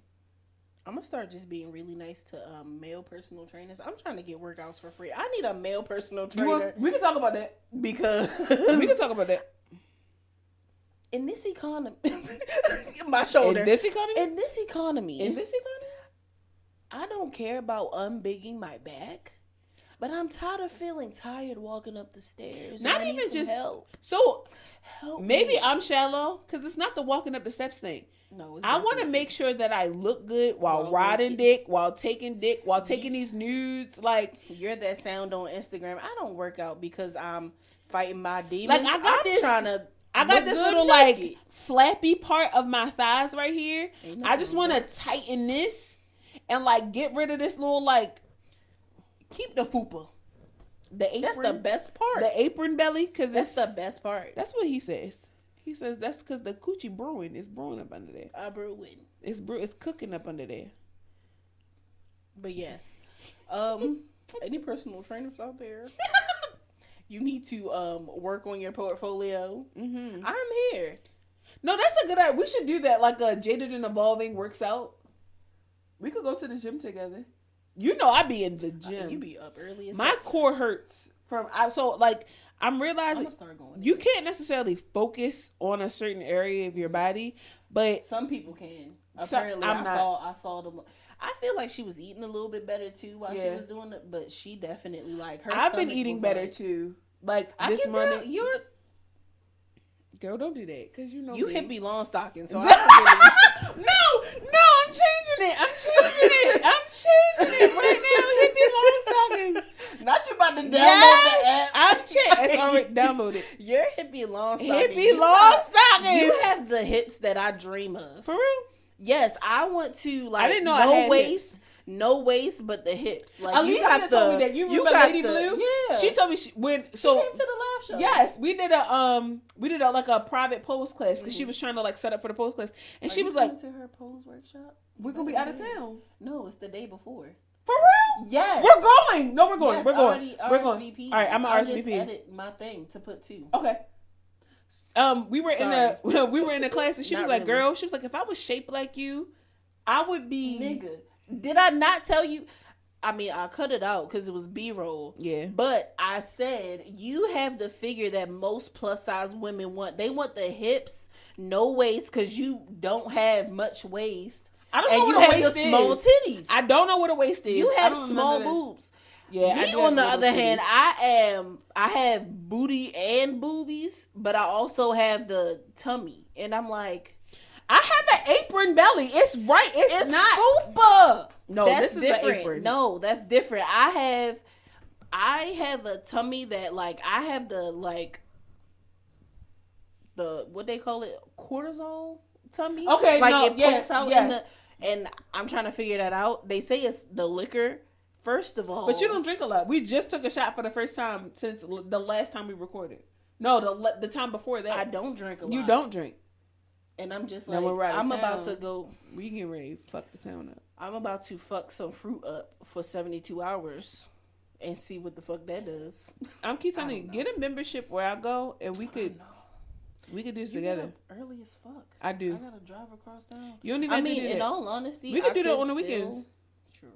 I'm gonna start just being really nice to male personal trainers. I'm trying to get workouts for free. I need a male personal trainer We can talk about that. because We can talk about that. in this economy, my shoulder. In this economy? In this economy, In this economy? I don't care about unbigging my back. But I'm tired of feeling tired walking up the stairs. Not I need even some just help. So Help maybe me. I'm shallow because it's not the walking up the steps thing. No, it's I want to definitely- make sure that I look good while While riding working. dick, while taking these nudes. Like, You're that sound on Instagram. I don't work out because I'm fighting my demons. I got I'm this. trying to. I got look this good little naked. like flappy part of my thighs right here. Ain't I just nothing want to tighten this and like get rid of this little like keep the fupa. the apron. That's the best part. The apron belly, because That's the best part. That's what he says. He says that's because the coochie brewing is brewing up under there. I brew it. It's cooking up under there. But yes, any personal trainers out there? You need to work on your portfolio. Mm-hmm. I'm here. No, that's a good idea. We should do that, like a Jaded and Evolving works out. We could go to the gym together. You know, I be in the gym. You be up early as My fuck. core hurts I'm I'm realizing gonna start going. you can't necessarily focus on a certain area of your body, but Some people can. So- Apparently, I'm not. I saw them. I feel like she was eating a little bit better too while she Yeah. was doing it, but she definitely like her. I've been stomach eating was better like- too. Like I this can morning, tell you're girl, don't do that because you know you me. hippie long stocking. So I don't No, I'm changing it. I'm changing it right now. Hippie long stocking. really, not you about to download the Yes, app. I'm changing. It's already downloaded. You're hippie long stocking. Hippie long stocking. You have the hips that I dream of. For real? Yes, I want to like I didn't know I no had waist, no waist, but the hips. Like you Alicia got the. told me that. You remember got Lady the- Blue? Yeah, She told me She when came to the live show. Yes, we did a like a private pose class because she was trying to like set up for the pose class, and Are she you was like, going to her pose workshop. "We're gonna be out of town No, it's the day before. for real." Yes, We're going. No, we're going. Yes, we're going. already We're going. RSVP. All right, I'm I'll just RSVP. edit my thing to put two. Okay. We were Sorry. in the class, and she was Not like, really. "Girl," she was like, "If I was shaped like you, I would be." Nigga, did I not tell you? I mean, I cut it out because it was B-roll. Yeah. But I said, you have the figure that most plus size women want. They want the hips, no waist, because you don't have much waist. I don't And know you what a have waist the is. small titties. I don't know what a waist is. You I have don't small remember this. boobs. Yeah. Me, do on have the little other hand, titties. I have booty and boobies, but I also have the tummy. And I'm like, I have an apron belly. It's right. It's not. fupa. No, That's this is different. the apron. No, that's different. I have a tummy that like I have the what they call it, cortisol tummy. Okay, like no, it yeah, pokes out yes. and I'm trying to figure that out. They say it's the liquor. First of all, But you don't drink a lot. We just took a shot for the first time since the last time we recorded. No, the time before that. I don't drink a lot. You don't drink. And I'm just Now like, we're out of I'm about town. to go. We get ready to fuck the town up. I'm about to fuck some fruit up for 72 hours and see what the fuck that does. I'm keep telling I you, don't get a membership where I go and we could do this You together. get up early as fuck. I do. I gotta drive across town. You don't even I have to mean, do in that. all honesty, We could I do that on the still- weekends. True.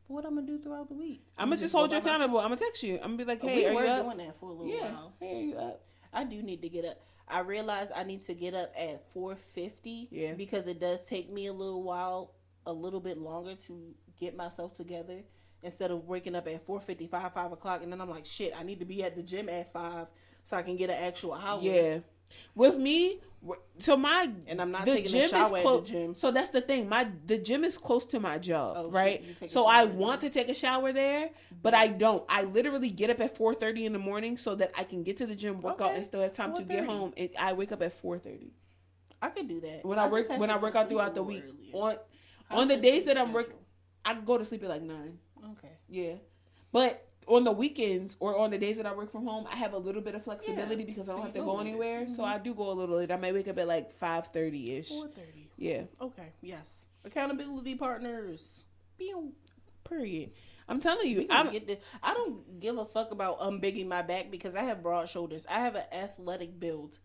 But what I'm gonna do throughout the week? I'm gonna just go hold you by myself? accountable. I'm gonna text you. I'm gonna be like, Oh, hey, we are were you up? doing that for a little Yeah. while. Hey, are you up? I do need to get up. I realize I need to get up at 4:50. Yeah. Because it does take me a little bit longer to get myself together. Instead of waking up at 4:55, 5 o'clock, and then I'm like, shit, I need to be at the gym at 5 so I can get an actual hour. Yeah. With me, so And I'm not the taking gym a is shower at clo- the gym. So that's the thing. The gym is close to my job, Oh, shit, right? you take a So shower I there. want to take a shower there, but I don't. I literally get up at 4:30 in the morning so that I can get to the gym, work out, Okay, and still have time to get 4:30. home. And I wake up at 4:30 I could do that. when I just have when to I go work to out sleep throughout a the little week. earlier. On How's the your days sleep that I'm working, schedule? I go to sleep at like 9. Okay. Yeah, but on the weekends or on the days that I work from home, I have a little bit of flexibility Yeah, because so I don't you have to go go later. anywhere. So Mhm. I do go a little late. I might wake up at like 5:30 ish. 4:30. Yeah. Okay. Yes. Accountability partners. Pew. Period. I'm telling you, We can get this. I don't give a fuck about unbigging my back because I have broad shoulders. I have an athletic build.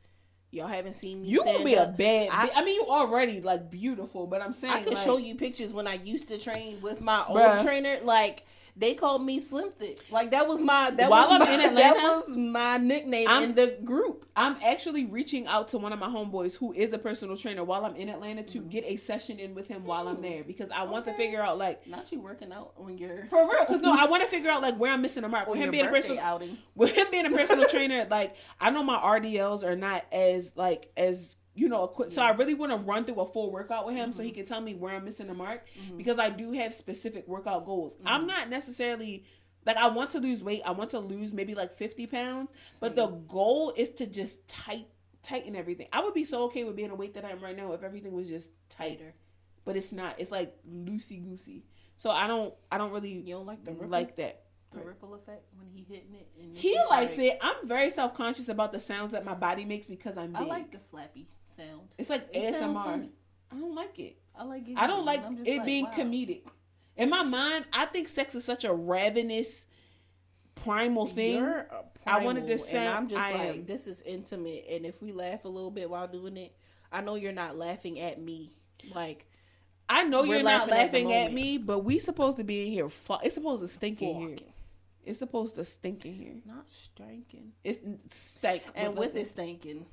Y'all haven't seen me. you stand gonna be a up. bad. I- I mean, you already like beautiful, but I'm saying I can like, show you pictures when I used to train with my Bruh. old trainer. Like they called me Slim Thick. Like that was my that While was I'm my, in Atlanta, that was my nickname in the group. I'm actually reaching out to one of my homeboys who is a personal trainer while I'm in Atlanta to get a session in with him while I'm there, because I want to figure out like not you working out when you're for real. Because no, I want to figure out like where I'm missing a mark. With him being a personal outing. With him being a personal trainer, like I know my RDLs are not as equipped. So I really want to run through a full workout with him so he can tell me where I'm missing the mark, because I do have specific workout goals. I'm not necessarily like, I want to lose weight. I want to lose maybe like 50 pounds, but the goal is to just tighten everything. I would be so okay with being the weight that I am right now if everything was just tighter, but it's not. It's like loosey goosey. So I don't really. You don't like the ripple? Like that. The ripple effect when he hitting it. And he likes it. I'm very self-conscious about the sounds that my body makes because I'm big. I like the slappy sound. It's like ASMR. I don't like it. I like it. I don't like it being comedic. In my mind, I think sex is such a ravenous, primal thing. Primal, I wanted to say, and I'm just like, this is intimate, and if we laugh a little bit while doing it, I know you're not laughing at me. Like, I know you're not laughing at me, but we supposed to be in here. It's supposed to stink in here. It's supposed to stink in here. Not stinking. It's stank. And with it stinking.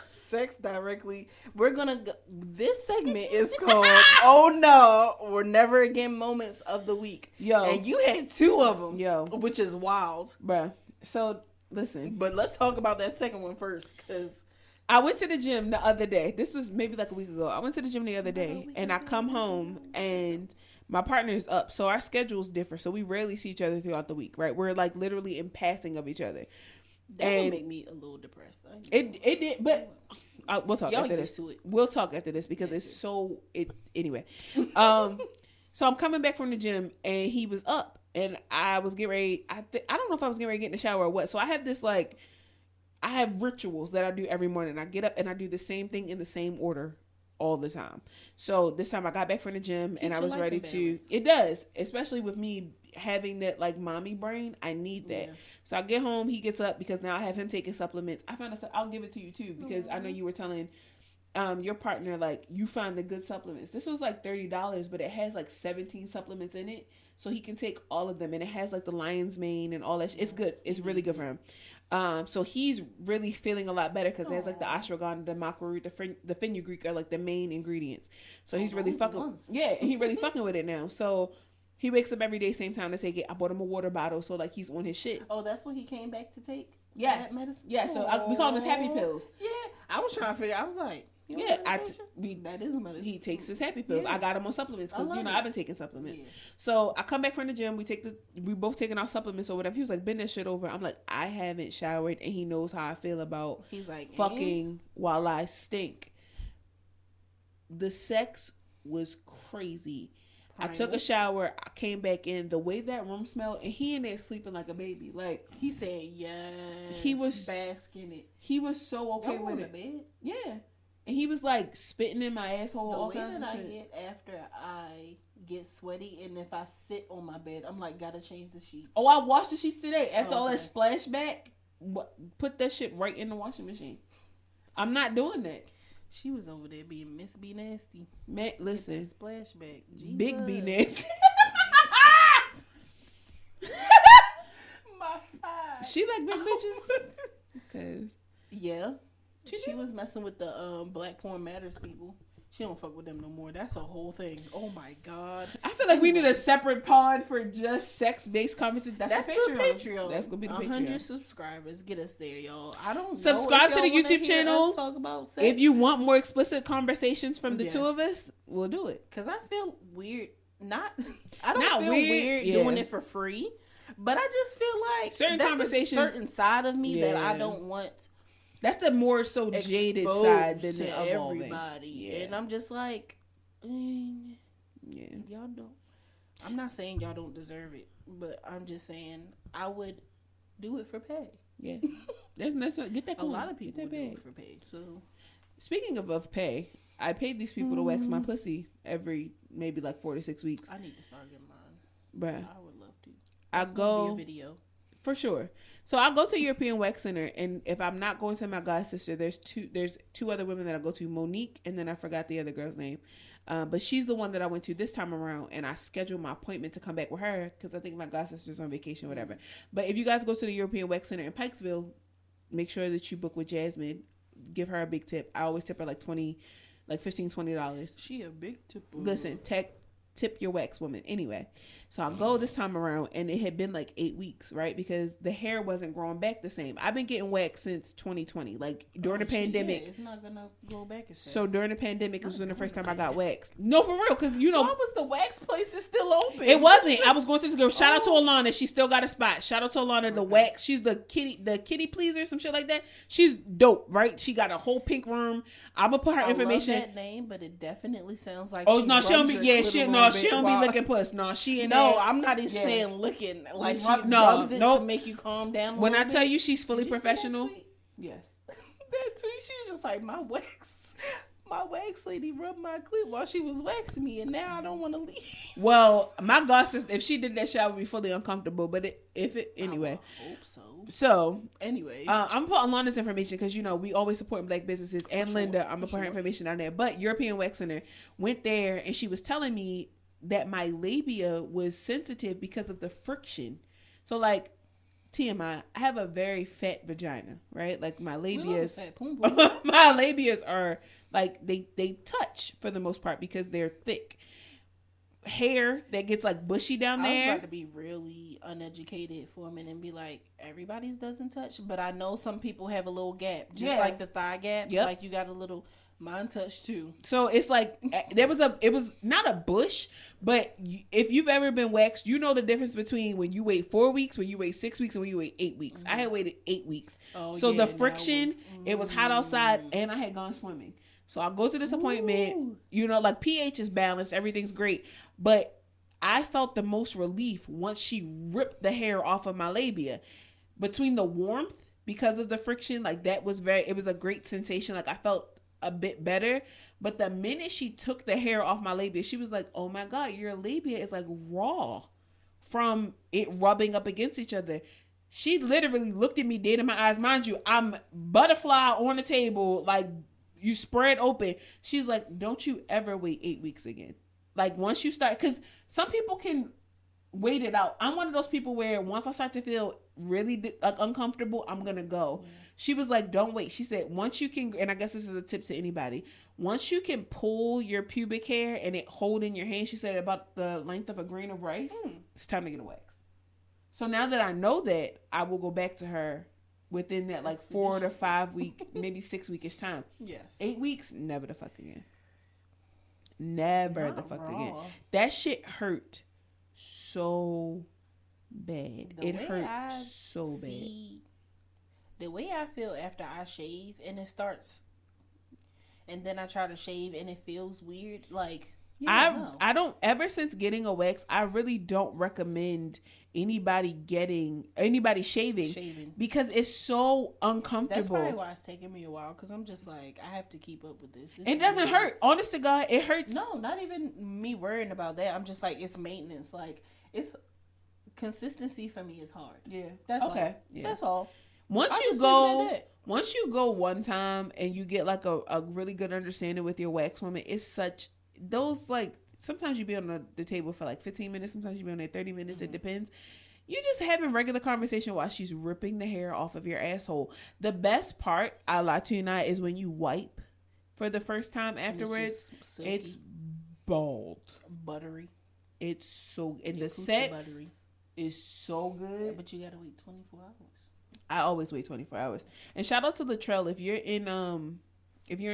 Sex directly. We're gonna go. This segment is called "Oh No" or "Never Again" moments of the week. Yo, and you had 2 of them. Yo, which is wild, bruh. So listen, but let's talk about that second one first, because I went to the gym the other day. This was maybe like a week ago. I went to the gym the other day, and I come home and my partner is up, so our schedules differ. So we rarely see each other throughout the week, right? We're like literally in passing of each other. That would make me a little depressed. It did, but we'll talk after this. To it. We'll talk after this because it's so anyway. So I'm coming back from the gym and he was up and I was getting ready. I don't know if I was getting ready to get in the shower or what. So I have this I have rituals that I do every morning. I get up and I do the same thing in the same order all the time. So this time I got back from the gym and I was ready to. It does, especially with me having that like mommy brain. I need that. Yeah. So I get home, he gets up because now I have him taking supplements. I found I'll give it to you too, because I know you were telling your partner like you find the good supplements. This was like $30, but it has like 17 supplements in it, so he can take all of them, and it has like the lion's mane and all that. It's good. It's really good for him. So he's really feeling a lot better because it has like the ashwagandha, the maca root, the fenugreek are like the main ingredients. So he's really fucking and he really fucking with it now. So he wakes up every day same time to take it. I bought him a water bottle, so like he's on his shit. Oh, that's what he came back to take. Yes, that medicine. Yeah. So we call them his happy pills. Yeah, I was trying to figure. I was like, that is a medicine. He takes his happy pills. Yeah. I got him on supplements because I've been taking supplements. Yeah. So I come back from the gym. We both taking our supplements or whatever. He was like, bend this shit over. I'm like, I haven't showered, and he knows how I feel about. He's like fucking while I stink. The sex was crazy. I took a shower. I came back in. The way that room smelled, and he in there sleeping like a baby. Like he said, yes. He was basking it. He was so okay with it. Bed. Yeah, and he was like spitting in my asshole. The all way kinds that of I shit. get after I get sweaty, and if I sit on my bed, I'm like, gotta change the sheets. Oh, I washed the sheets today. After all that splashback, put that shit right in the washing machine. I'm not doing that. She was over there being Miss B Nasty. Man, listen. Splashback. Jesus. Big B Nasty. My side. She like big bitches? Cause yeah. She was messing with the Black Porn Matters people. She don't fuck with them no more. That's a whole thing. Oh my God. I feel like we need a separate pod for just sex-based conversations. That's the Patreon. That's gonna be the Patreon. 100 subscribers. Get us there, y'all. I don't subscribe know to the YouTube channel. Talk about sex. If you want more explicit conversations from the two of us, we'll do it. Cause I feel weird. I don't feel weird doing it for free. But I just feel like certain conversations, a certain side of me that I don't want. That's the more so jaded side than to the everybody. Yeah. And I'm just like, y'all don't. I'm not saying y'all don't deserve it, but I'm just saying I would do it for pay. Yeah, that's get that. A lot of people do it for pay. So, speaking of pay, I paid these people to wax my pussy every maybe like 4 to 6 weeks. I need to start getting mine. Bruh, I would love to. I go be a video. For sure. So I'll go to European Wax Center, and if I'm not going to my god sister, there's two other women that I go to, Monique, and then I forgot the other girl's name. But she's the one that I went to this time around, and I scheduled my appointment to come back with her because I think my god sister's on vacation, whatever. But if you guys go to the European Wax Center in Pikesville, make sure that you book with Jasmine. Give her a big tip. I always tip her like $15-$20. She a big tipper. Listen, tip your wax woman. Anyway, so I go this time around, and it had been like 8 weeks, right? Because the hair wasn't growing back the same. I've been getting waxed since 2020. Like during the pandemic. Yeah, it's not gonna grow back as fast. So during the pandemic was when the first time I got waxed. No, for real, because you know. Why was the wax place still open? It wasn't. I was going to this girl. Shout out to Alana. She still got a spot. Shout out to Alana. The wax. She's the kitty pleaser, some shit like that. She's dope, right? She got a whole pink room. I'm gonna put her information. I love that name, but it definitely sounds like. Oh no, she don't be. Yeah, she don't be licking puss. No, she. No, I'm not even saying licking. Like she rubs it to make you calm down. When I tell you she's fully professional. Yes. That tweet, she was just like, my wax lady rubbed my clit while she was waxing me, and now I don't want to leave. Well, my god sister, if she did that shit, I would be fully uncomfortable. But anyway. I hope so. So anyway, I'm putting Alana's information because you know we always support black businesses, and Linda, I'm gonna put her information down there. But European Wax Center went there, and she was telling me that my labia was sensitive because of the friction. So like. TMI, I have a very fat vagina, right? Like my labias, my labias are like they touch for the most part because they're thick. Hair that gets like bushy down there. I was about to be really uneducated for a minute and be like, everybody's doesn't touch, but I know some people have a little gap, just like the thigh gap. Yep. Like you got a little. Mine touched too. So it's like it was not a bush, but if you've ever been waxed, you know the difference between when you wait 4 weeks, when you wait 6 weeks, and when you wait 8 weeks. Mm-hmm. I had waited 8 weeks. Oh, so the friction, it was hot outside, and I had gone swimming. So I go to this appointment, you know, like pH is balanced, everything's great, but I felt the most relief once she ripped the hair off of my labia. Between the warmth, because of the friction, like it was a great sensation. Like I felt a bit better, but the minute she took the hair off my labia, she was like, oh my god, your labia is like raw from it rubbing up against each other. She literally looked at me dead in my eyes. Mind you, I'm butterfly on the table, like you spread open. She's like, don't you ever wait 8 weeks again. Like once you start, because some people can wait it out. I'm one of those people where once I start to feel really like uncomfortable, I'm gonna go. She was like, don't wait. She said, once you can, and I guess this is a tip to anybody, once you can pull your pubic hair and it hold in your hand, she said about the length of a grain of rice, it's time to get a wax. So now that I know that, I will go back to her within that like 4 to 5 week, maybe 6 weekish time. Yes. 8 weeks, never the fuck again. Never the fuck again. That shit hurt so bad. It hurt so bad. The way I feel after I shave and it starts, and then I try to shave and it feels weird, like I don't, ever since getting a wax, I really don't recommend anybody shaving because it's so uncomfortable. That's probably why it's taking me a while, because I'm just like, I have to keep up with this. It doesn't hurt. Honest to God, it hurts. No, not even me worrying about that. I'm just like, it's maintenance. Like, it's consistency for me is hard. Yeah. That's okay. All. Yeah. That's all. Once you go one time and you get like a really good understanding with your wax woman, it's such those like sometimes you be on the table for like 15 minutes, sometimes you be on there 30 minutes. Mm-hmm. It depends. You just having regular conversation while she's ripping the hair off of your asshole. The best part, I lie to you not, is when you wipe for the first time afterwards. It's bald, buttery. It's so and the sex is so good. Yeah, but you gotta wait 24 hours. I always wait 24 hours. And shout out to Latrell. If you're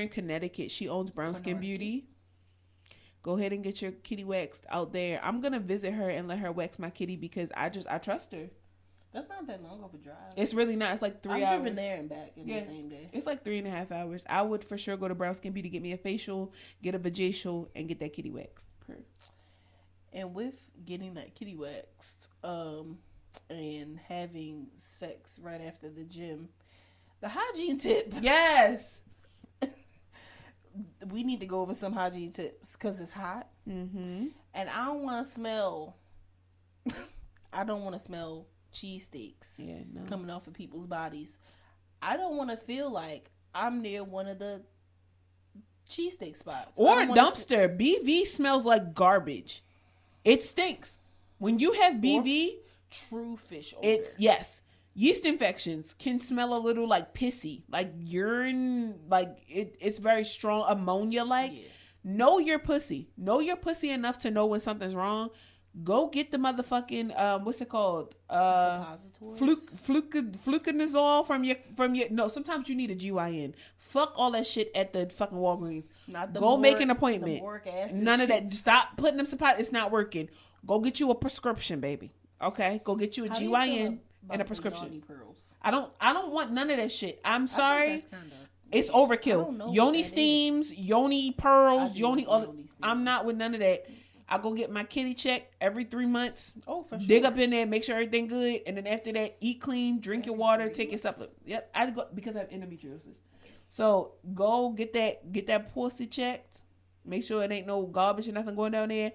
in Connecticut, she owns Brown Skin Beauty. Go ahead and get your kitty waxed out there. I'm gonna visit her and let her wax my kitty because I trust her. That's not that long of a drive. It's really not. It's like 3 hours. I've driven there and back in the same day. It's like 3.5 hours. I would for sure go to Brown Skin Beauty, get me a facial, get a vajacial, and get that kitty waxed. And with getting that kitty waxed, and having sex right after the gym, the hygiene tip. Yes. We need to go over some hygiene tips because it's hot. Mm-hmm. And I don't want to smell cheesesteaks Yeah, no. coming off of people's bodies. I don't want to feel like I'm near one of the cheesesteak spots. Or a dumpster. BV smells like garbage. It stinks. When you have BV, true fish odor. it's, yes. Yeast infections can smell a little like pissy, like urine, like it's very strong, ammonia like. Yeah. Know your pussy. Know your pussy enough to know when something's wrong. Go get the motherfucking what's it called? Fluconazole from your no, sometimes you need a GYN. Fuck all that shit at the fucking Walgreens. Not the Go make an appointment. None of that. Shits. Stop putting them supplies. It's not working. Go get you a prescription, baby. Okay? Go get you a GYN and a prescription. I don't want none of that shit. I'm sorry. It's overkill. Yoni steams, yoni pearls, yoni. I'm not with none of that. I go get my kitty check every 3 months. Oh, for sure. Dig up in there, make sure everything good, and then after that, eat clean, drink your water, take your supplement. Yep, I go because I have endometriosis. So go get that pussy checked. Make sure it ain't no garbage or nothing going down there.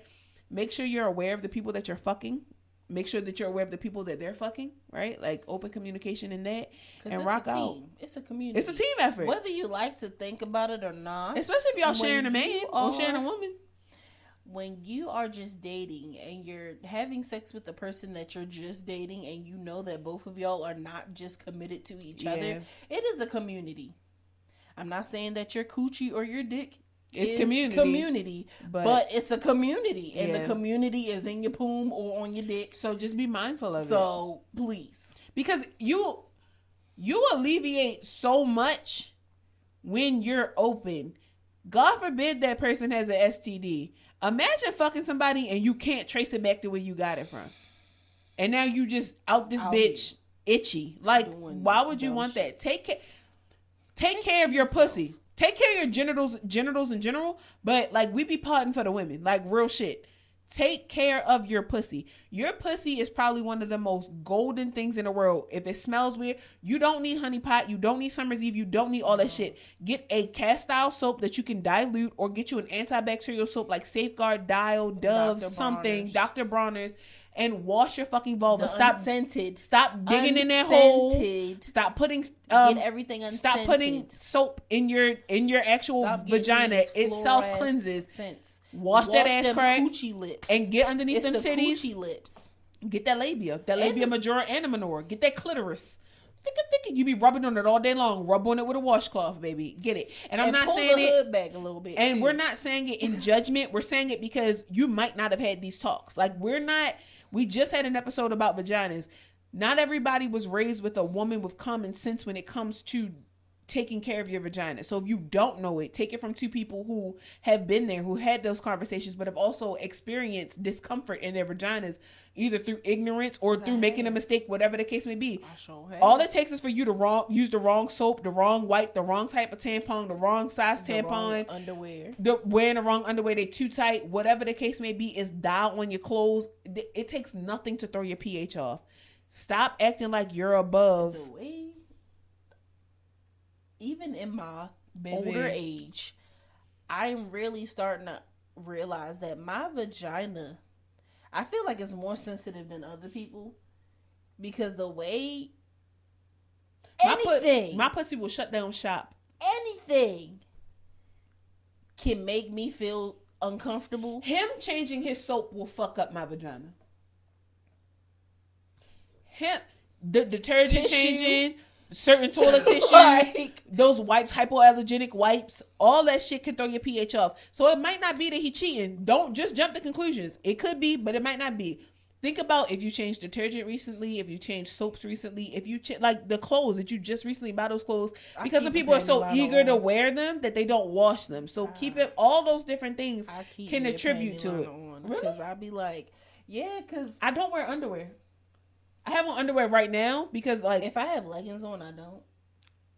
Make sure you're aware of the people that you're fucking. Make sure that you're aware of the people that they're fucking, right? Like open communication in that, and rock out. It's a community. It's a team effort. Whether you like to think about it or not, especially if y'all sharing a man or sharing a woman. When you are just dating and you're having sex with the person that you're just dating, and you know that both of y'all are not just committed to each other, it is a community. I'm not saying that your coochie or your dick is community, but it's a community, and the community is in your poom or on your dick. So just be mindful of it. So please, because you alleviate so much when you're open. God forbid that person has an STD. Imagine fucking somebody and you can't trace it back to where you got it from, and now you just out this bitch itchy. Like, why would you want that? Take care of your pussy. Take care of your genitals in general. But like, we be parting for the women, like real shit. Take care of your pussy. Your pussy is probably one of the most golden things in the world. If it smells weird, you don't need honey pot. You don't need summer's eve. You don't need all that shit. Get a cast style soap that you can dilute, or get you an antibacterial soap like Safeguard, Dial, Dove, something, Dr. Bronner's, and wash your fucking vulva. Stop unscented. Stop digging in that hole. Stop putting get everything unscented. Stop putting soap in your actual vagina. It self cleanses. Wash that ass crack coochie lips and get underneath them titties. Coochie lips. Get that labia majora and a minora. Get that clitoris. You be rubbing on it all day long. Rub on it with a washcloth, baby. Get it. And I'm not saying the hood back a little bit. And we're not saying it in judgment. We're saying it because you might not have had these talks. Like, we just had an episode about vaginas. Not everybody was raised with a woman with common sense when it comes to taking care of your vagina. So if you don't know it, take it from two people who have been there, who had those conversations, but have also experienced discomfort in their vaginas, either through ignorance or through making a mistake, whatever the case may be. All it takes is for you to use the wrong soap, the wrong wipe, the wrong type of tampon, the wrong size tampon, wrong underwear, wearing the wrong underwear, they too tight, whatever the case may be, is dial on your clothes. It takes nothing to throw your pH off. Stop acting like you're above. Even in my older age, I'm really starting to realize that my vagina, I feel like it's more sensitive than other people, because the way my pussy will shut down shop. Anything can make me feel uncomfortable. Him changing his soap will fuck up my vagina. The detergent changing, certain toilet tissue, those wipes, hypoallergenic wipes, all that shit can throw your pH off. So it might not be that he cheating. Don't just jump to conclusions. It could be, but it might not be. Think about if you changed detergent recently, if you changed soaps recently, if you like the clothes that you just recently bought those clothes, because some people are so eager to wear them that they don't wash them. So keep it. All those different things can attribute to it. Because I'd be like, because I don't wear underwear. I have on underwear right now because, like, if I have leggings on, I don't.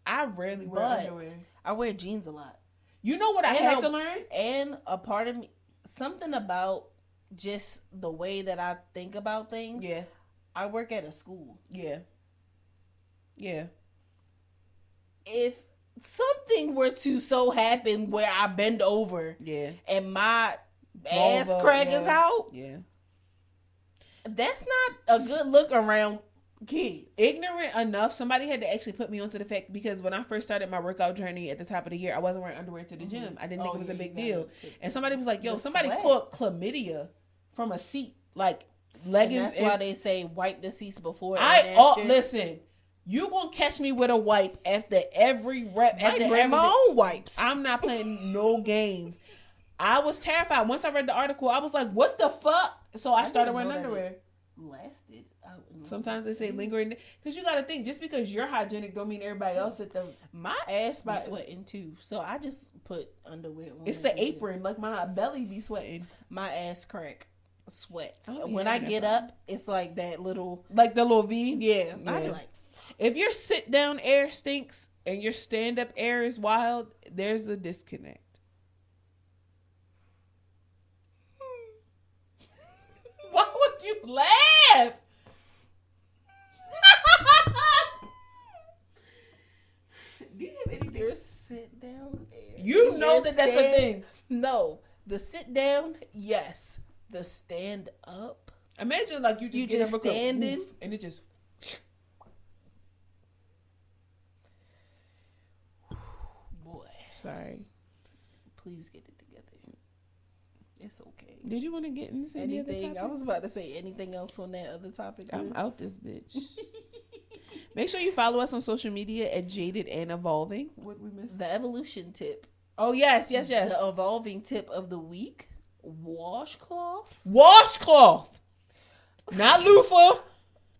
I rarely wear underwear. I wear jeans a lot. You know what I had to learn? And a part of me, something about just the way that I think about things. Yeah. I work at a school. Yeah. Yeah. If something were to so happen where I bend over, and my ass crack is out, yeah, that's not a good look around kids. Ignorant enough, somebody had to actually put me onto the fact, because when I first started my workout journey at the top of the year, I wasn't wearing underwear to the gym. I didn't think it was a big deal. And somebody was like, yo, somebody caught chlamydia from a seat, like leggings. And that's why they say wipe the seats before listen, you gonna catch me with a wipe after every rep. I bring my own wipes. I'm not playing no games. I was terrified. Once I read the article, I was like, what the fuck? So I started wearing underwear. Lasted. Sometimes they say lingering, because you got to think, just because you're hygienic don't mean everybody else at the... My ass be sweating too, so I just put underwear on. It's the apron, like my belly be sweating. My ass crack sweats. When I get up, it's like that little... Like the little V? Yeah. I be like... If your sit down air stinks and your stand up air is wild, there's a disconnect. Why would you laugh? Do you have anything? Your sit down air. You know that's a thing. No. The sit down, yes. The stand up. Imagine like you just standing and it just... Boy. Sorry. Please get it together. It's okay. Did you want to get into anything? I was about to say anything else on that other topic. I'm out this bitch. Make sure you follow us on social media at Jaded and Evolving. What we missed? The evolution tip. Oh yes. The evolving tip of the week: washcloth. Washcloth. Not loofah.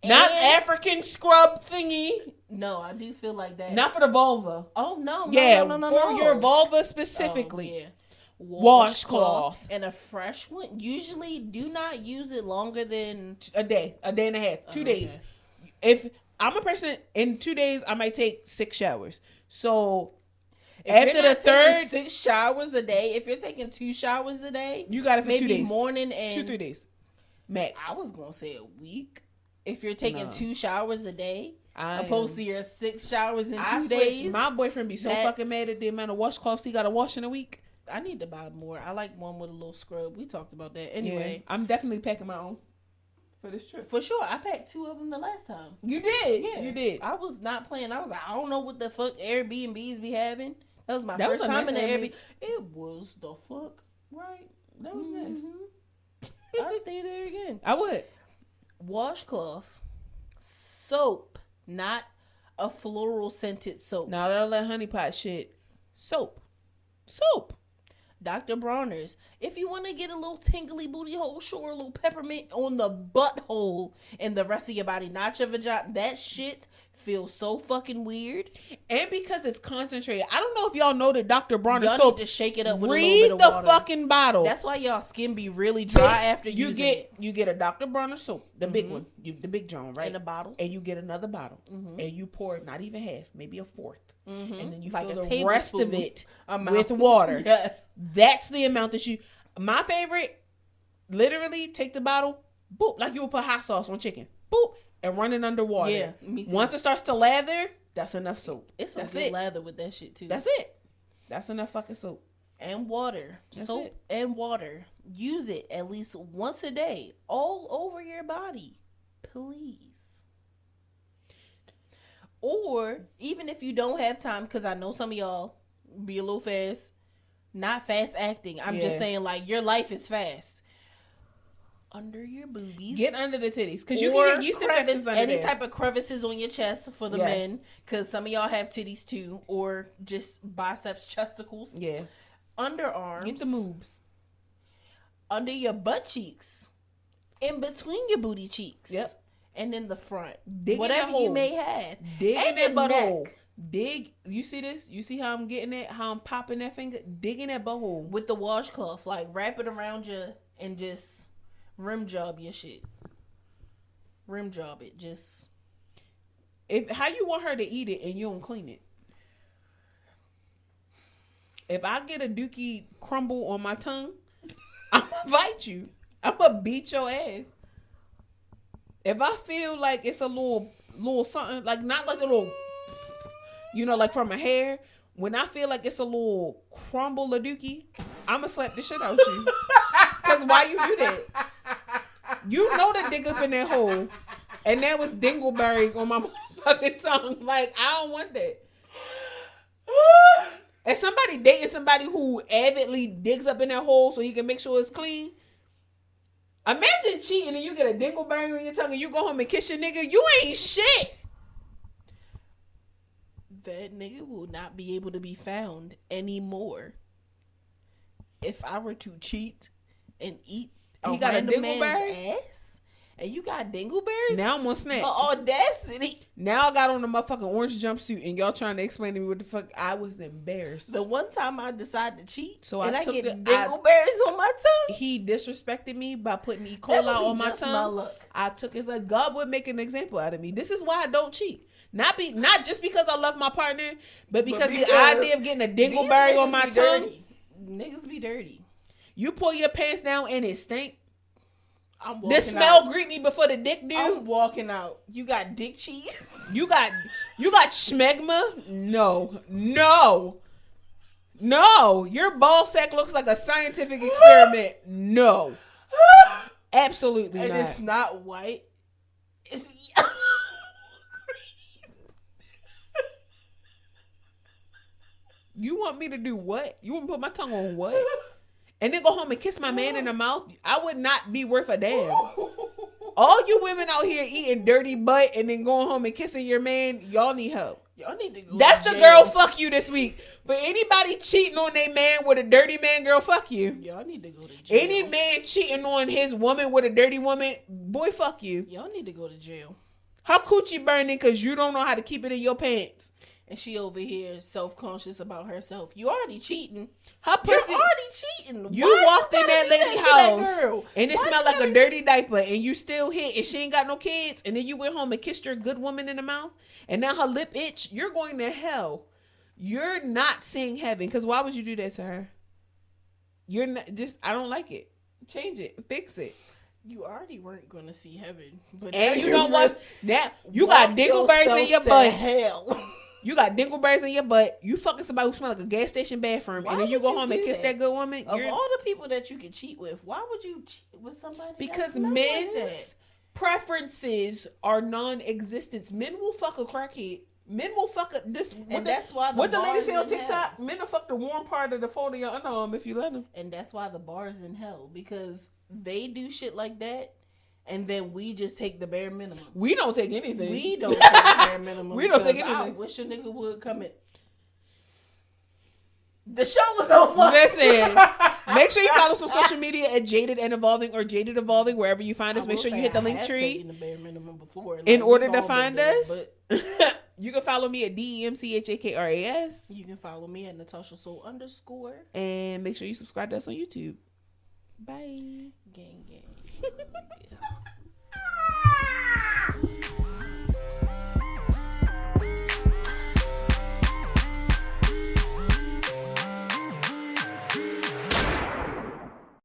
Not African scrub thingy. No, I do feel like that. Not for the vulva. Oh no. No. For your vulva specifically. Oh, yeah. Washcloth. And a fresh one. Usually do not use it longer than a day and a half, 2 days. If I'm a person, in 2 days I might take 6 showers. So if after the third 6 showers a day, if you're taking 2 showers a day, you got it for 2 days. Morning and 2-3 days max. I was gonna say a week. If you're taking 2 showers a day, opposed to your 6 showers in 2 days. My boyfriend be so fucking mad at the amount of washcloths he got to wash in a week. I need to buy more. I like one with a little scrub. We talked about that. Anyway. Yeah, I'm definitely packing my own for this trip. For sure. I packed 2 of them the last time. You did? Yeah. You did. I was not playing. I was like, I don't know what the fuck Airbnbs be having. That was my first time in the Airbnb. It was the fuck. Right. That was nice. I'd stay there again. I would. Washcloth. Soap. Not a floral scented soap. Not all that honey pot shit. Soap. Dr. Bronner's. If you want to get a little tingly booty hole, sure, a little peppermint on the butthole and the rest of your body, not your vagina. That shit feels so fucking weird. And because it's concentrated. I don't know if y'all know that Dr. Bronner's y'all soap. Need to shake it up with a little bit of water. Read the fucking bottle. That's why y'all skin be really dry after using it. You get a Dr. Bronner soap, the big one, the big John, right? In a bottle. And you get another bottle. And you pour not even half, maybe a fourth. And then you like fill the rest of it with with water. Yes. That's the amount that you... My favorite, literally take the bottle, boop, like you would put hot sauce on chicken. Boop, and run it under water. Yeah, me too. Once it starts to lather, that's enough soap. It's some good lather with that shit too. That's it. That's enough fucking soap. And water. That's soap it. And water. Use it at least once a day. All over your body. Please. Or, even if you don't have time, because I know some of y'all be a little fast. Not fast acting. I'm just saying, like, your life is fast. Under your boobies. Get under the titties. Because you can get yeast infections under any there. type of crevices on your chest for the men. Because some of y'all have titties too. Or just biceps, chesticles. Yeah. Underarms. Get the moves. Under your butt cheeks. In between your booty cheeks. Yep. And in the front. Dig whatever you may have. Dig and in that butthole. neck. Dig. You see this? You see how I'm getting it? How I'm popping that finger? Dig in that butthole. With the washcloth. Like, wrap it around you and just rim job your shit. Rim job it. Just. How you want her to eat it and you don't clean it? If I get a dookie crumble on my tongue, I'm gonna fight you. I'm gonna beat your ass. If I feel like it's a little something, like not like a little, like from a hair. When I feel like it's a little crumble of dookie, I'm gonna slap the shit out you. Cause why you do that? You know to dig up in that hole And there was dingleberries on my fucking tongue. Like, I don't want that. As somebody dating somebody who avidly digs up in that hole so he can make sure it's clean. Imagine cheating and you get a dingleberry on your tongue and you go home and kiss your nigga. You ain't shit. That nigga will not be able to be found anymore. If I were to cheat and eat He got a random man's dingleberry? ass, and you got dingleberries, Now I'm on snap. the audacity. Now I got on a motherfucking orange jumpsuit and y'all trying to explain to me what the fuck. I was embarrassed. The one time I decided to cheat, So and I I took get the- dingleberries on my tongue. He disrespected me by putting E. That coli would be on my just my tongue. luck. I took his like God would make an example out of me. This is why I don't cheat. Not just because I love my partner, but because the idea of getting a dingleberry on my tongue. Dirty. Niggas be dirty. You pull your pants down and it stink. I'm The walking smell out. greet me before the dick do. I'm walking out. You got dick cheese? You got schmegma? No. Your ball sack looks like a scientific experiment. No. Absolutely And not. it's not white. It's yellow. You want me to do what? You want me to put my tongue on what? And then go home and kiss my man in the mouth? I would not be worth a damn. All you women out here eating dirty butt and then going home and kissing your man, y'all need help. Y'all need to go. That's to the jail. girl fuck you this week. For anybody cheating on their man with a dirty man, girl, fuck you. Y'all need to go to jail. Any man cheating on his woman with a dirty woman, boy, fuck you. Y'all need to go to jail. Her coochie burning because you don't know how to keep it in your pants. And she over here self-conscious about herself. You already cheating. Her You're pussy. already cheating. You Why walked in gotta that do lady to that house girl? and it Why smelled you like a gotta- dirty diaper and you still hit and she ain't got no kids and then you went home and kissed your good woman in the mouth and now her lip itch. You're going to hell. You're not seeing heaven because why would you do that to her? You're not just. I don't like it. Change it. Fix it. You already weren't going to see heaven. But And now you you're don't watch that. You walk got dingleberries in yourself your to butt. hell. You got dingleberries in your butt. You fucking somebody who smell like a gas station bathroom, Why and then you would go you home and do kiss that? that good woman. Of You're, all the people that you could cheat with, why would you cheat with somebody because that smell like men's that? preferences are non-existent. Men will fuck a crackhead. Men will fuck a this. And that's why what the lady bars say on in TikTok? hell. Men will fuck the warm part of the fold of your underarm if you let them. And that's why the bar's in hell, because they do shit like that, and then we just take the bare minimum. We don't take anything. We don't take the bare minimum. We don't take because I anything. wish a nigga would come in. The show was over. Listen, make sure you follow us on social media at Jaded and Evolving or Jaded Evolving wherever you find us. Make sure you hit the link tree The bare minimum before, in order we've to all been find there, us. but You can follow me at DEMCHAKRAS you can follow me at Natasha Soul _ and make sure you subscribe to us on YouTube. Bye. gang gang.